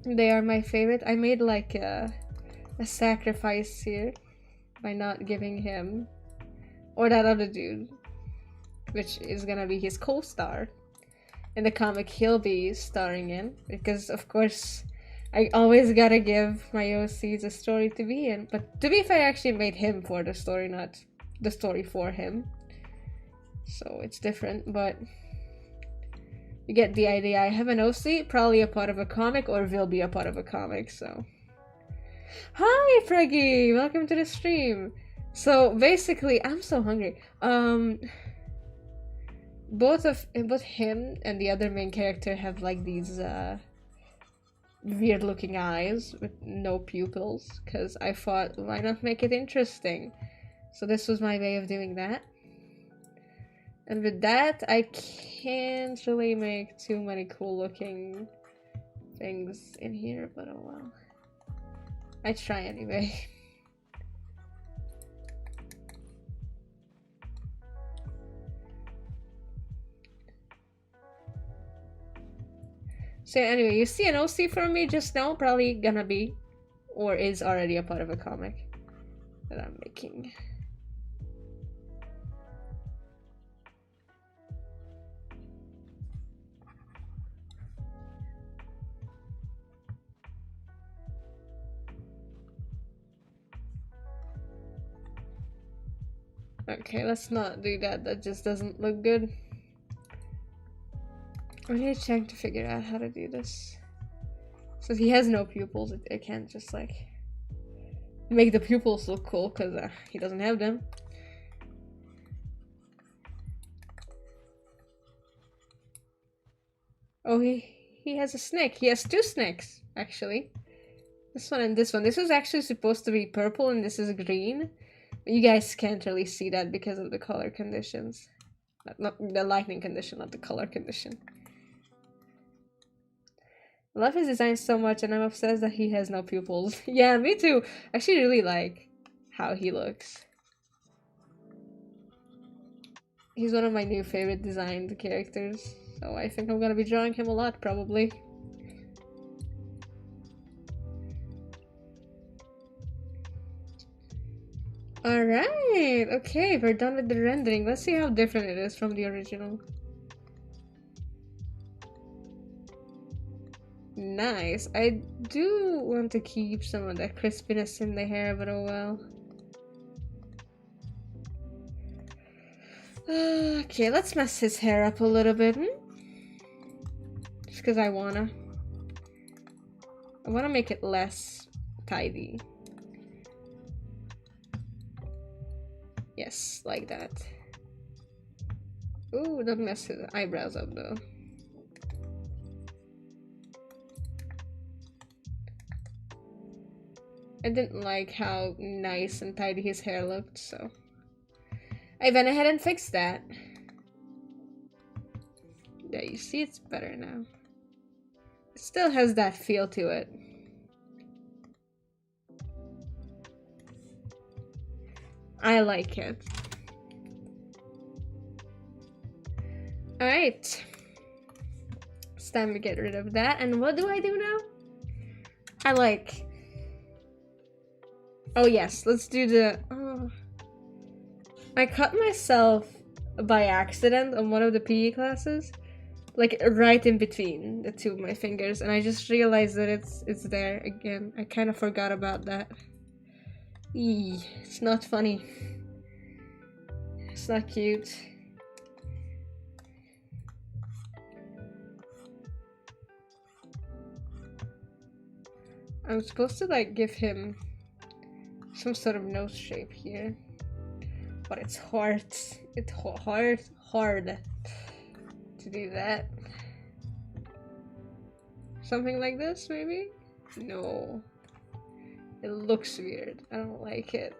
S1: they are my favorite, I made like a sacrifice here by not giving him, or that other dude, which is gonna be his co-star in the comic he'll be starring in, because of course I always gotta give my OCs a story to be in. But to be fair, I actually made him for the story, not the story for him, so it's different, but you get the idea. I have an OC, probably a part of a comic, or will be a part of a comic, so. Hi, Preggy! Welcome to the stream! So, basically, I'm so hungry. Both him and the other main character have, like, these, weird-looking eyes with no pupils, because I thought, why not make it interesting? So this was my way of doing that. And with that, I can't really make too many cool looking things in here, but oh well. I try anyway. So anyway, you see an OC from me just now, probably gonna be, or is already a part of a comic that I'm making. Okay, let's not do that. That just doesn't look good. I'm really trying to figure out how to do this. So he has no pupils. I can't just like make the pupils look cool because he doesn't have them. Oh, he has a snake. He has two snakes, actually. This one and this one. This is actually supposed to be purple and this is green. You guys can't really see that because of the color conditions. Not the lighting condition, not the color condition. I love his design so much and I'm obsessed that he has no pupils. Yeah, me too. I actually really like how he looks. He's one of my new favorite designed characters. So I think I'm gonna be drawing him a lot, probably. Alright, okay, we're done with the rendering. Let's see how different it is from the original. Nice. I do want to keep some of that crispiness in the hair, but oh well. Okay, let's mess his hair up a little bit. Just because I wanna make it less tidy. Yes, like that. Ooh, don't mess his eyebrows up though. I didn't like how nice and tidy his hair looked, so I went ahead and fixed that. Yeah, you see it's better now. It still has that feel to it. I like it. Alright. It's time to get rid of that. And what do I do now? I like... Oh yes, let's do the... Oh. I cut myself by accident on one of the PE classes, like right in between the two of my fingers, and I just realized that it's there again. I kind of forgot about that. Eee, it's not funny. It's not cute. I'm supposed to like give him some sort of nose shape here, but it's hard. It's hard to do that. Something like this, maybe? No. It looks weird. I don't like it.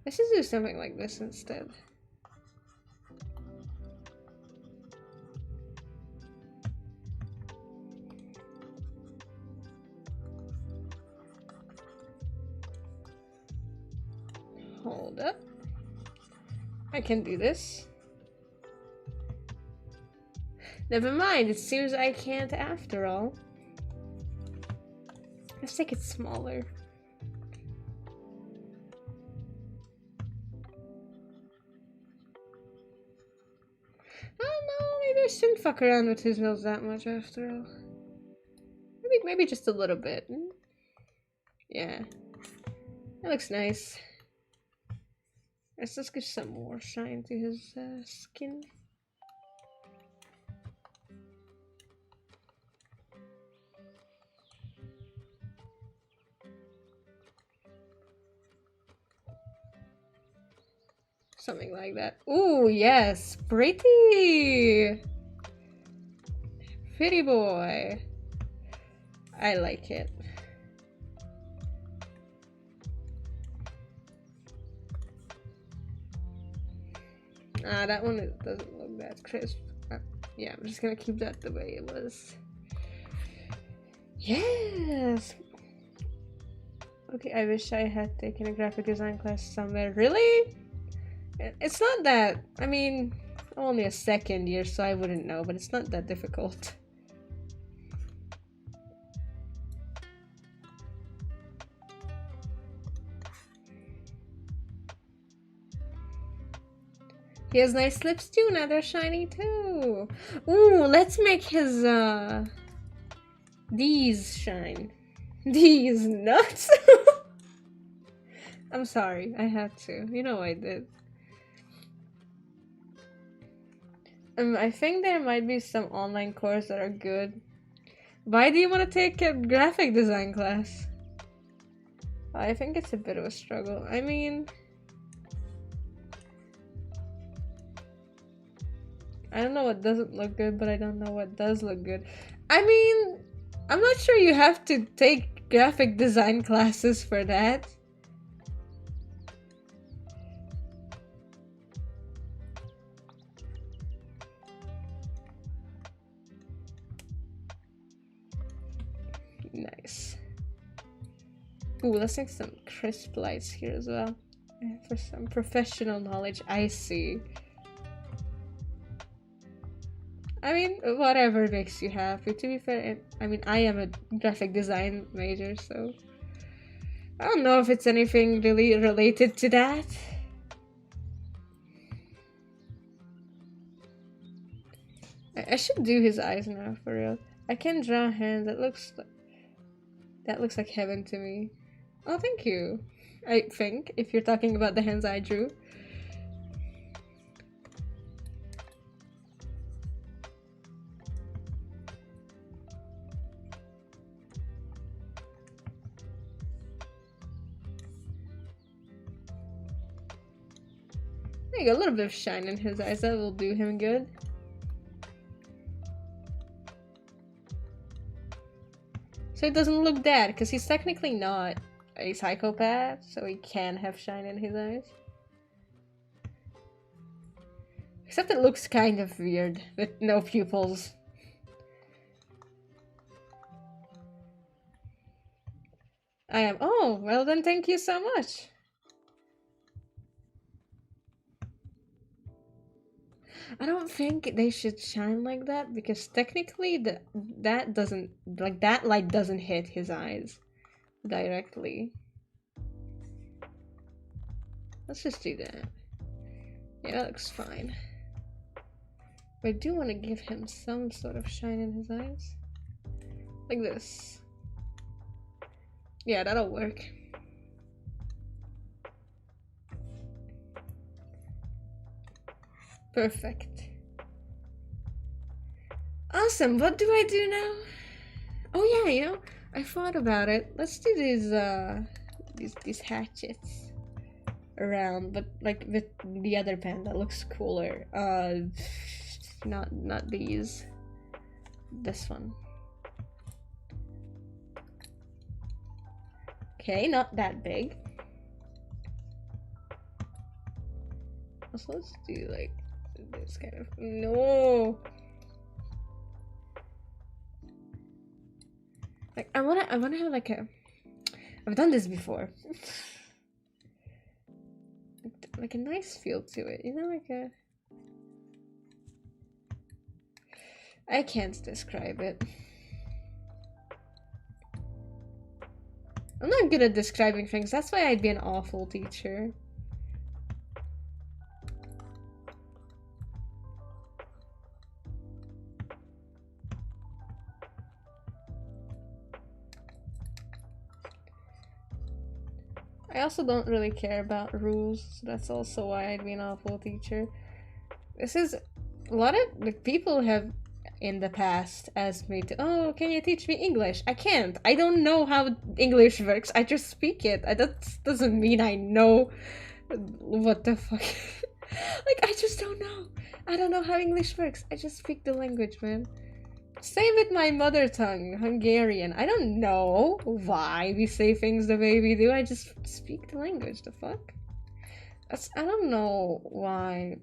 S1: Let's just do something like this instead. Hold up. I can do this. Never mind, it seems I can't after all. Let's make it smaller. I don't know, maybe I shouldn't fuck around with his nose that much after all. Maybe just a little bit. Yeah. That looks nice. Let's just give some more shine to his skin. Something like that. Ooh, yes. Pretty! Pretty boy. I like it. That one doesn't look that crisp. Yeah, I'm just gonna keep that the way it was. Yes! Okay, I wish I had taken a graphic design class somewhere. Really? It's not that. I mean, only a second year, so I wouldn't know, but it's not that difficult. He has nice lips too, now they're shiny too. Ooh, let's make his, these shine. These nuts? I'm sorry, I had to. You know I did. I think there might be some online courses that are good. Why do you want to take a graphic design class? I think it's a bit of a struggle. I mean, I don't know what doesn't look good, but I don't know what does look good. I mean, I'm not sure you have to take graphic design classes for that. Nice. Ooh, let's make some crisp lights here as well. For some professional knowledge, I see. I mean, whatever makes you happy. To be fair, I mean, I am a graphic design major, so I don't know if it's anything really related to that. I should do his eyes now, for real. I can draw hands. That looks like heaven to me. Oh, thank you. I think, if you're talking about the hands I drew. There you go, a little bit of shine in his eyes. That will do him good. So it doesn't look dead, because he's technically not a psychopath, so he can have shine in his eyes. Except it looks kind of weird, with no pupils. I am. Oh, well then thank you so much. I don't think they should shine like that, because technically that doesn't, like, that light doesn't hit his eyes directly. Let's just do that. Yeah, that looks fine. But I do want to give him some sort of shine in his eyes. Like this. Yeah, that'll work. Perfect. Awesome, what do I do now? Oh yeah, you know, I thought about it. Let's do these hatchets around, but like with the other pen that looks cooler. Not these. This one. Okay, not that big. So let's do like this kind of no. Like I wanna have like a. I've done this before. Like a nice feel to it, you know, like a. I can't describe it. I'm not good at describing things. That's why I'd be an awful teacher. I also don't really care about rules, so that's also why I'd be an awful teacher. This is a lot of like people have in the past asked me to, oh, can you teach me English? I can't. I don't know how English works. I just speak it. That doesn't mean I know what the fuck. Like, I just don't know. I don't know how English works. I just speak the language, man. Same with my mother tongue, Hungarian. I don't know why we say things the way we do. I just speak the language. The fuck? I don't know why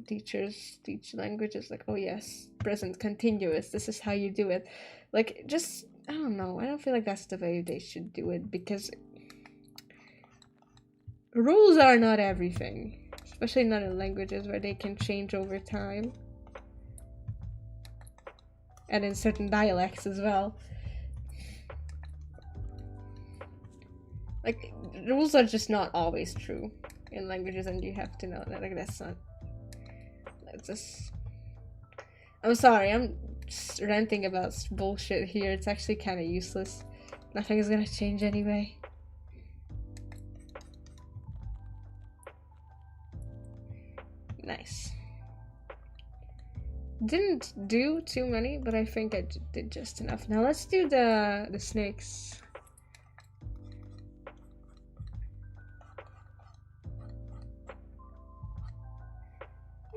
S1: teachers teach languages like, oh yes, present continuous, this is how you do it. Like, just, I don't know. I don't feel like that's the way they should do it, because rules are not everything. Especially not in languages where they can change over time. And in certain dialects as well. Like, rules are just not always true in languages, and you have to know that. Like, that's just... I'm sorry, I'm just ranting about bullshit here. It's actually kind of useless. Nothing is gonna change anyway. Nice. Didn't do too many, but I think I did just enough. Now let's do the snakes.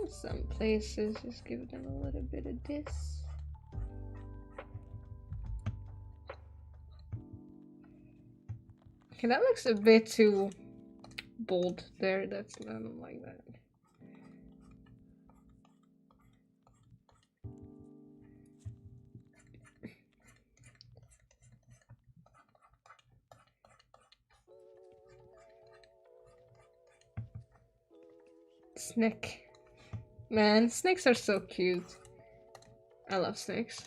S1: In some places, just give them a little bit of this. Okay, that looks a bit too bold there. That's I don't like that. Snake. Man, snakes are so cute. I love snakes.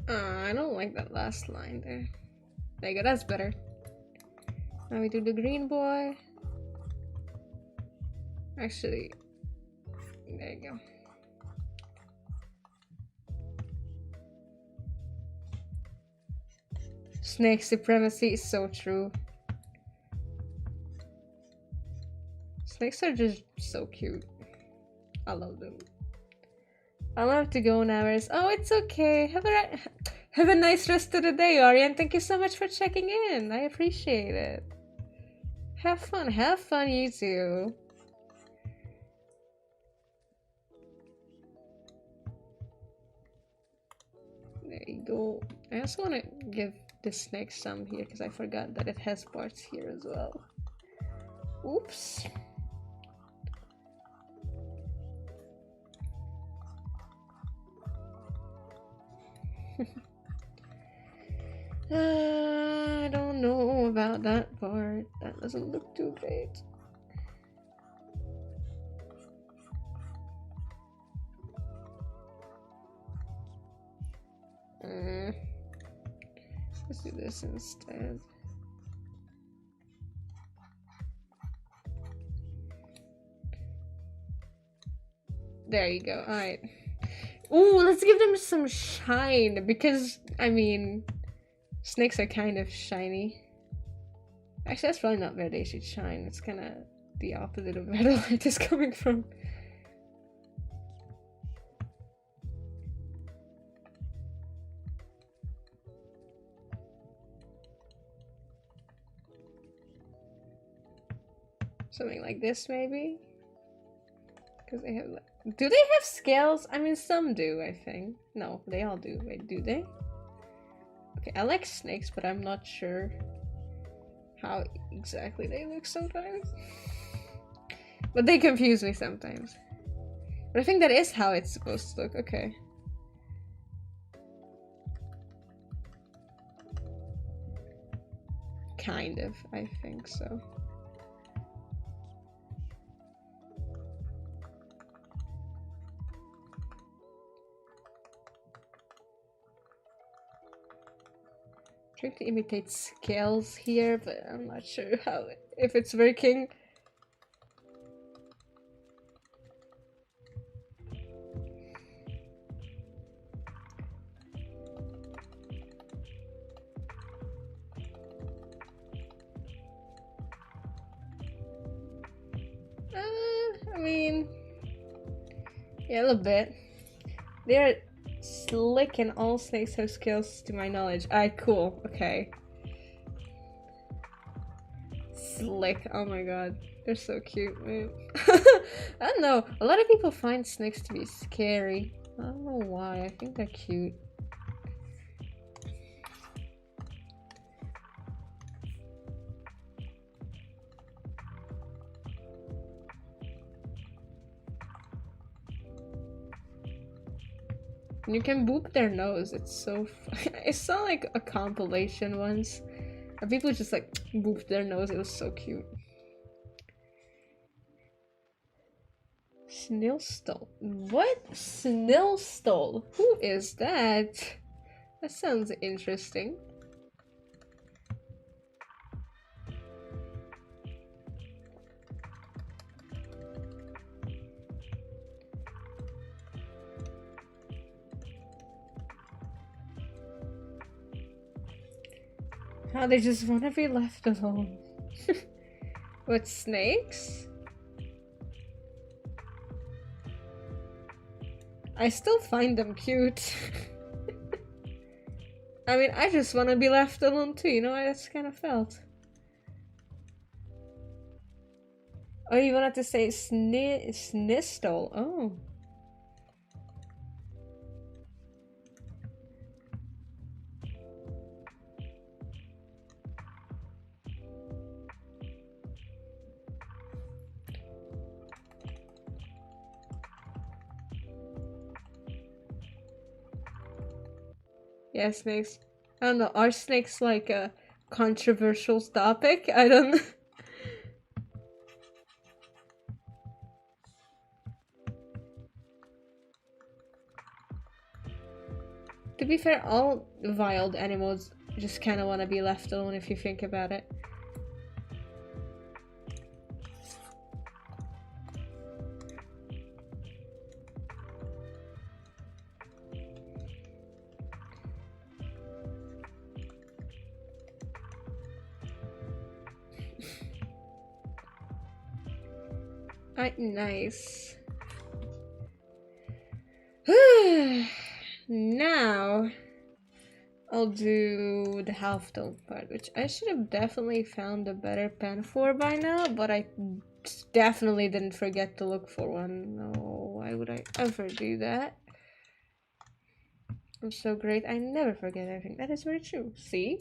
S1: I don't like that last line there. There you go, that's better. Now we do the green boy. Actually, there you go. Snake supremacy is so true. Snakes are just so cute. I love them. I'll have to go now. Oh, it's okay. Have a nice rest of the day, Ariane. Thank you so much for checking in. I appreciate it. Have fun, you too. There you go. I also want to give this snake some here because I forgot that it has parts here as well. Oops. I don't know about that part. That doesn't look too great. Let's do this instead. There you go. Alright. Ooh, let's give them some shine, because, I mean, snakes are kind of shiny. Actually, that's probably not where they should shine. It's kind of the opposite of where the light is coming from. Something like this, maybe? Because they have, like, do they have scales? I mean, some do, I think. No, they all do. Wait, do they? Okay, I like snakes, but I'm not sure how exactly they look sometimes. But they confuse me sometimes. But I think that is how it's supposed to look. Okay. Kind of, I think so. Trying to imitate scales here, but I'm not sure how, if it's working. I mean, yeah, a little bit. They're slick and all snakes have scales to my knowledge. Alright, cool. Okay. Slick. Oh my god. They're so cute, man. I don't know. A lot of people find snakes to be scary. I don't know why. I think they're cute. You can boop their nose. It's so I saw like a compilation once and people just like booped their nose. It was so cute. Snillstole. What? Snillstole? Who is that? That sounds interesting. How they just want to be left alone. What, snakes? I still find them cute. I mean, I just want to be left alone too, you know, I just kind of felt. Oh, you wanted to say snistole. Oh. Yeah, snakes. I don't know, are snakes like a controversial topic? I don't know. To be fair, all wild animals just kind of want to be left alone if you think about it. Nice. Now I'll do the half-tone part, which I should have definitely found a better pen for by now, but I definitely didn't forget to look for one. No, why would I ever do that? I'm so great, I never forget anything. That is very true. See?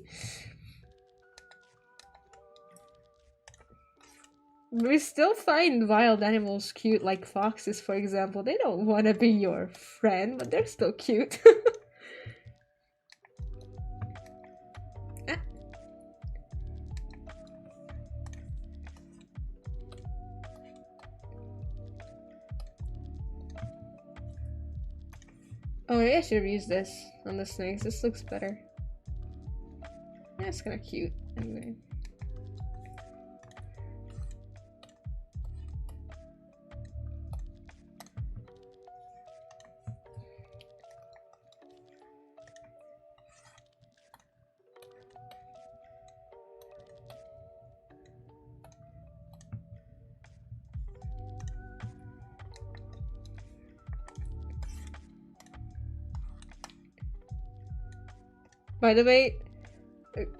S1: We still find wild animals cute, like foxes, for example. They don't want to be your friend, but they're still cute. Oh, maybe I should use this on the snakes. This looks better. That's kind of cute. Anyway. By the way,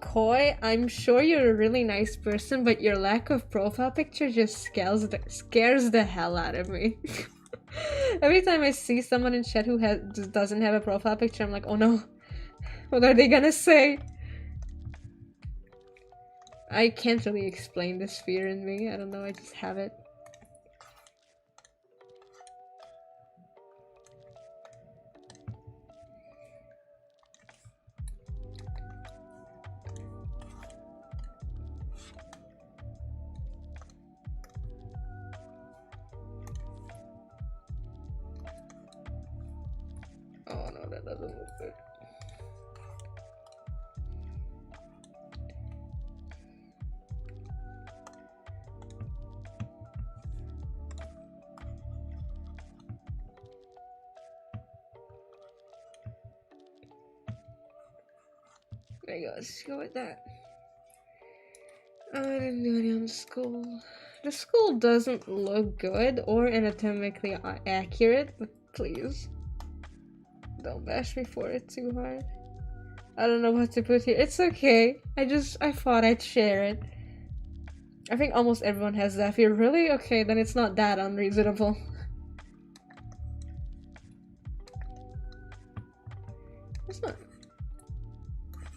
S1: Koi, I'm sure you're a really nice person, but your lack of profile picture just scares the hell out of me. Every time I see someone in chat who doesn't have a profile picture, I'm like, oh no, what are they gonna say? I can't really explain this fear in me. I don't know, I just have it. Oh no, that doesn't look good. There you go, let's go with that. I didn't do any on the skull. The skull doesn't look good or anatomically accurate, but please. Don't bash me for it too hard. I don't know what to put here. It's okay. I thought I'd share it. I think almost everyone has that fear. Really? Okay, then it's not that unreasonable. It's not.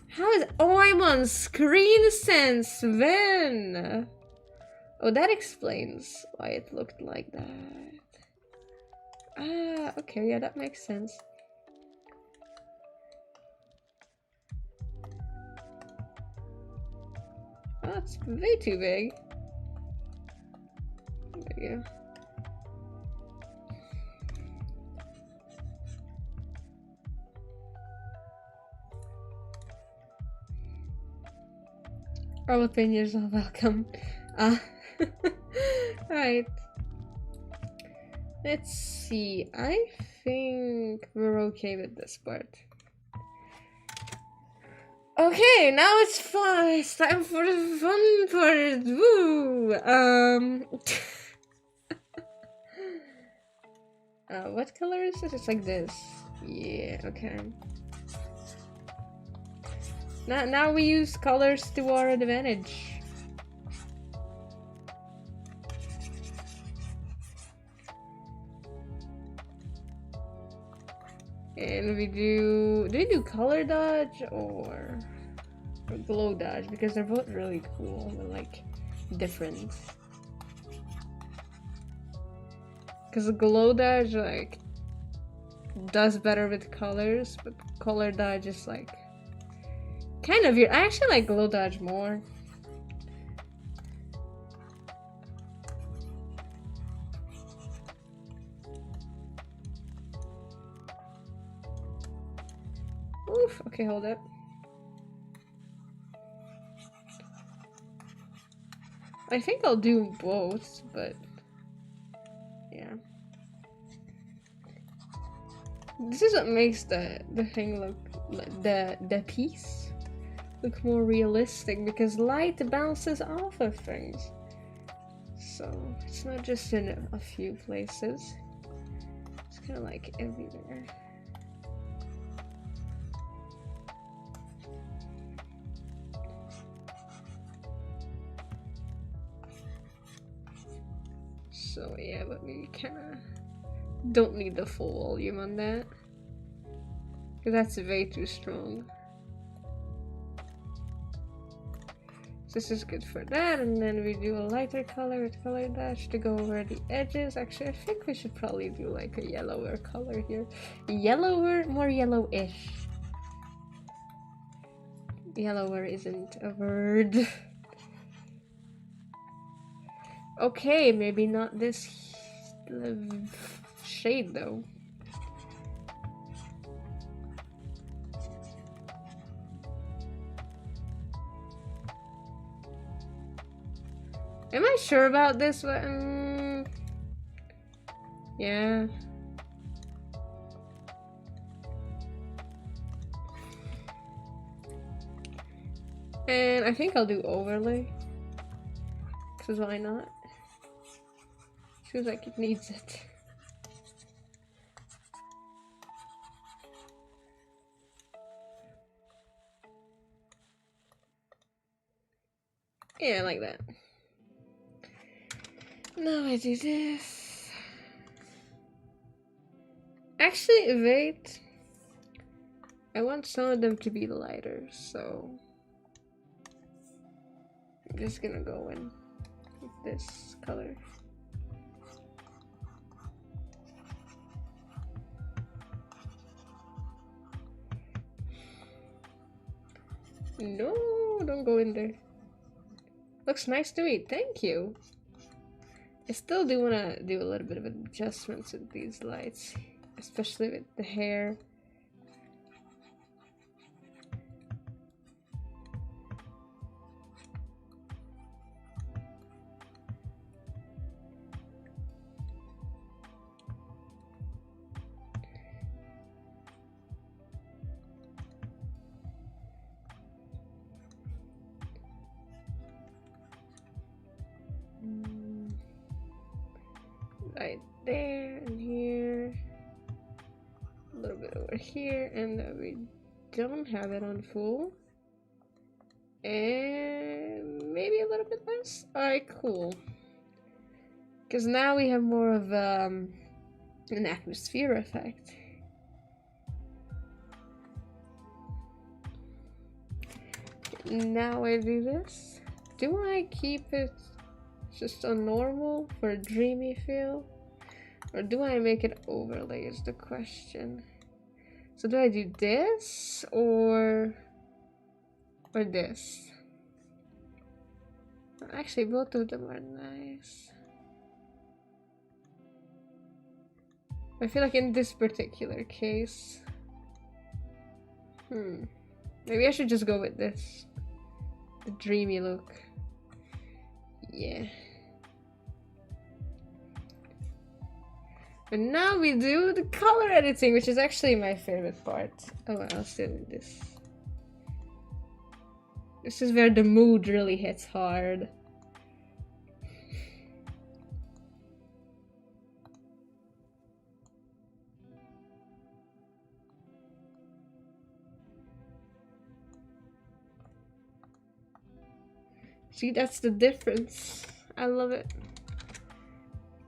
S1: How is it? Oh, I'm on Screen Sense, Ven! Oh, that explains why it looked like that. Ah, okay, yeah, that makes sense. Oh, that's way too big. There you go. All opinions are welcome. Right. Let's see. I think we're okay with this part. Okay, now it's fun. It's time for the fun part. Woo! What color is it? It's like this. Yeah, okay. Now we use colors to our advantage. And we do we do color dodge or glow dodge? Because they're both really cool and like different. Because the glow dodge like does better with colors, but color dodge is like kind of weird. I actually like glow dodge more. Oof, okay, hold up. I think I'll do both, but yeah. This is what makes the thing look the piece look more realistic, because light bounces off of things. So it's not just in a few places. It's kind of like everywhere. So yeah, but we kind of don't need the full volume on that, because that's way too strong. So this is good for that, and then we do a lighter color with color dash to go over the edges. Actually, I think we should probably do like a yellower color here. Yellower, more yellowish. Yellower isn't a word. Okay, maybe not this shade though. Am I sure about this one? Yeah. And I think I'll do overlay. Because why not? Feels like it needs it. Yeah, like that. Now I do this. Actually, wait. I want some of them to be lighter, so I'm just gonna go in with this color. No, don't go in there. Looks nice to me, thank you. I still do want to do a little bit of adjustments with these lights, especially with the hair. Right there and here, a little bit over here, and we don't have it on full, and maybe a little bit less. Alright, cool, because now we have more of an atmosphere effect. Now I do this. Do I keep it just on normal for a dreamy feel? Or do I make it overlay is the question. So do I do this or this? Actually, both of them are nice. I feel like in this particular case, maybe I should just go with this. The dreamy look. Yeah. And now we do the color editing, which is actually my favorite part. Oh, I'll still do this. This is where the mood really hits hard. See, that's the difference. I love it.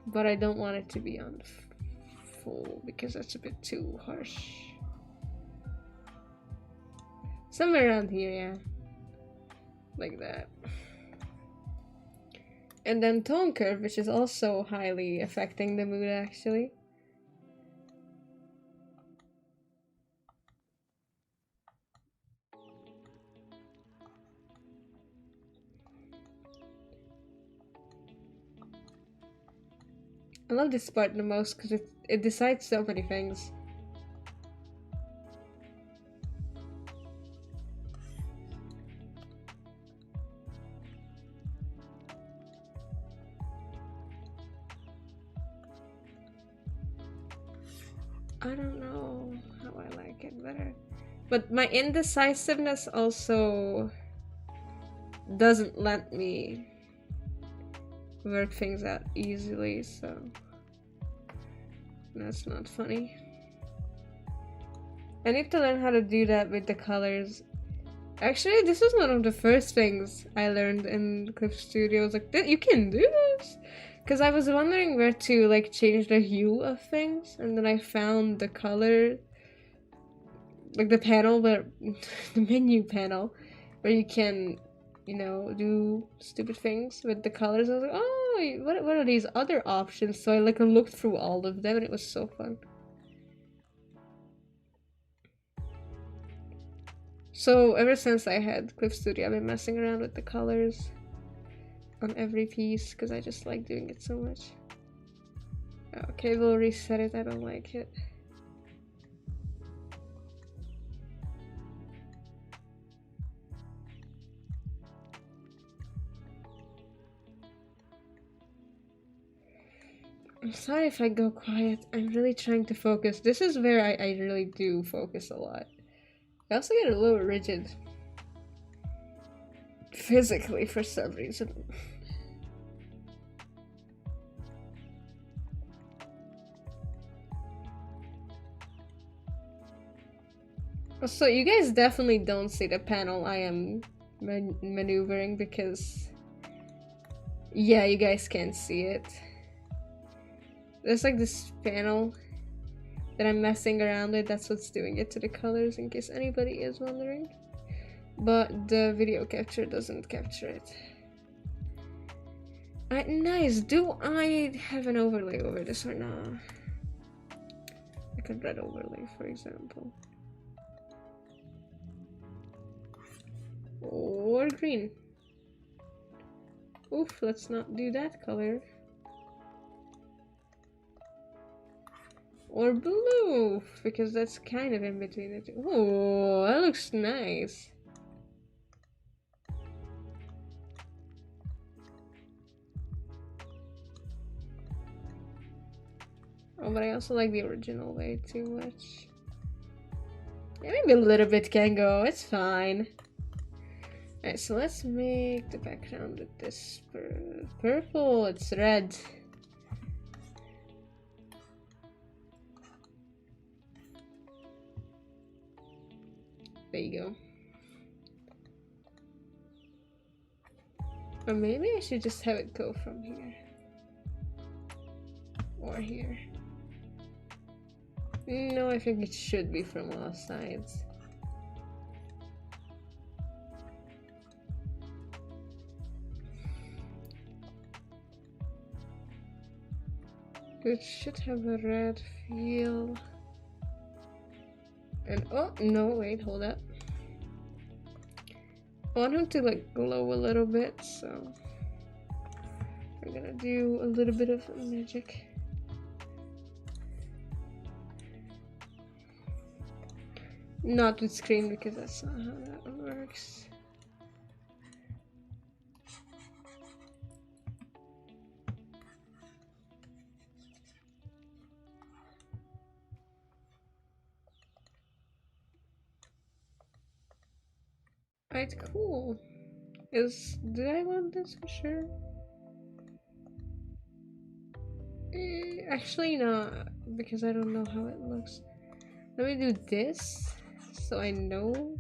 S1: But I don't want it to be on full because that's a bit too harsh. Somewhere around here, yeah. Like that. And then tone curve, which is also highly affecting the mood actually. I love this part the most because it decides so many things. I don't know how I like it better. But my indecisiveness also doesn't let me work things out easily, so that's not funny. I need to learn how to do that with the colors. Actually, this was one of the first things I learned in Clip Studio. I was like, you can do this? Because I was wondering where to like change the hue of things, and then I found the color, like the panel where the menu panel where you can, you know, do stupid things with the colors. I was like, oh, what are these other options? So I like looked through all of them and it was so fun. So ever since I had Clip Studio, I've been messing around with the colors on every piece because I just like doing it so much. Okay, we'll reset it. I don't like it. I'm sorry if I go quiet. I'm really trying to focus. This is where I really do focus a lot. I also get a little rigid. Physically, for some reason. So you guys definitely don't see the panel I am maneuvering because... Yeah, you guys can't see it. There's like this panel that I'm messing around with. That's what's doing it to the colors, in case anybody is wondering. But the video capture doesn't capture it. Alright, nice. Do I have an overlay over this or not? Like a red overlay, for example. Or green. Oof, let's not do that color. Or blue, because that's kind of in between the two. Oh, that looks nice. Oh, but I also like the original way too much. Yeah, maybe a little bit can go, it's fine. Alright, so let's make the background with this purple. It's red. There you go. Or maybe I should just have it go from here. Or here. No, I think it should be from all sides. It should have a red feel. And oh no, wait, hold up. I want him to like glow a little bit, so we're gonna do a little bit of magic. Not with screen because that's not how that works. Alright, cool. Do I want this for sure? Actually not, because I don't know how it looks. Let me do this, so I know.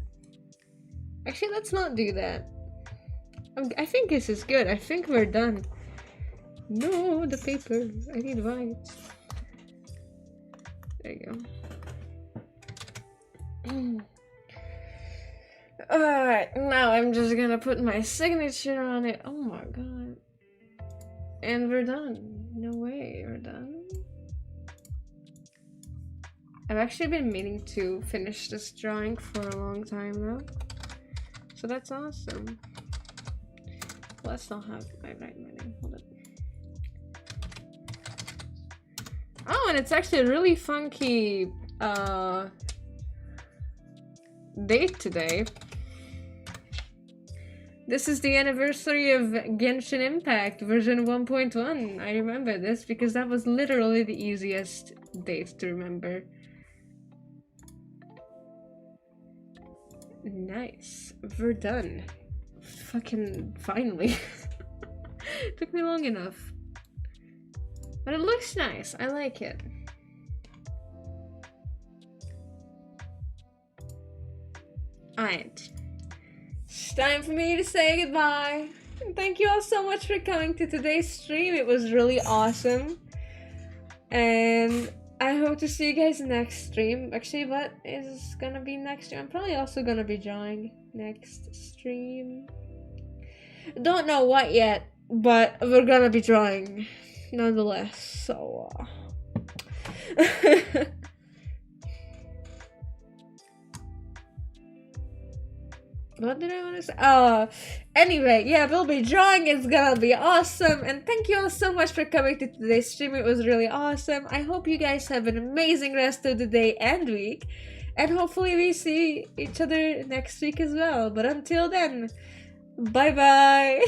S1: Actually, let's not do that. I think this is good. I think we're done. No, the paper. I need white. There you go. Alright, now I'm just gonna put my signature on it. Oh my god. And we're done. No way, we're done. I've actually been meaning to finish this drawing for a long time now. So that's awesome. Let's not have my name. Hold it. Oh, and it's actually a really funky date today. This is the anniversary of Genshin Impact version 1.1. I remember this because that was literally the easiest date to remember. Nice. We're done. Fucking finally. Took me long enough. But it looks nice. I like it. Alright. It's time for me to say goodbye. Thank you all so much for coming to today's stream. It was really awesome. And I hope to see you guys next stream. Actually, what is gonna be next stream? I'm probably also gonna be drawing next stream. Don't know what yet, but we're gonna be drawing nonetheless. So, what did I want to say? Anyway, yeah, we'll be drawing. It's gonna be awesome. And thank you all so much for coming to today's stream. It was really awesome. I hope you guys have an amazing rest of the day and week. And hopefully we see each other next week as well. But until then, bye-bye.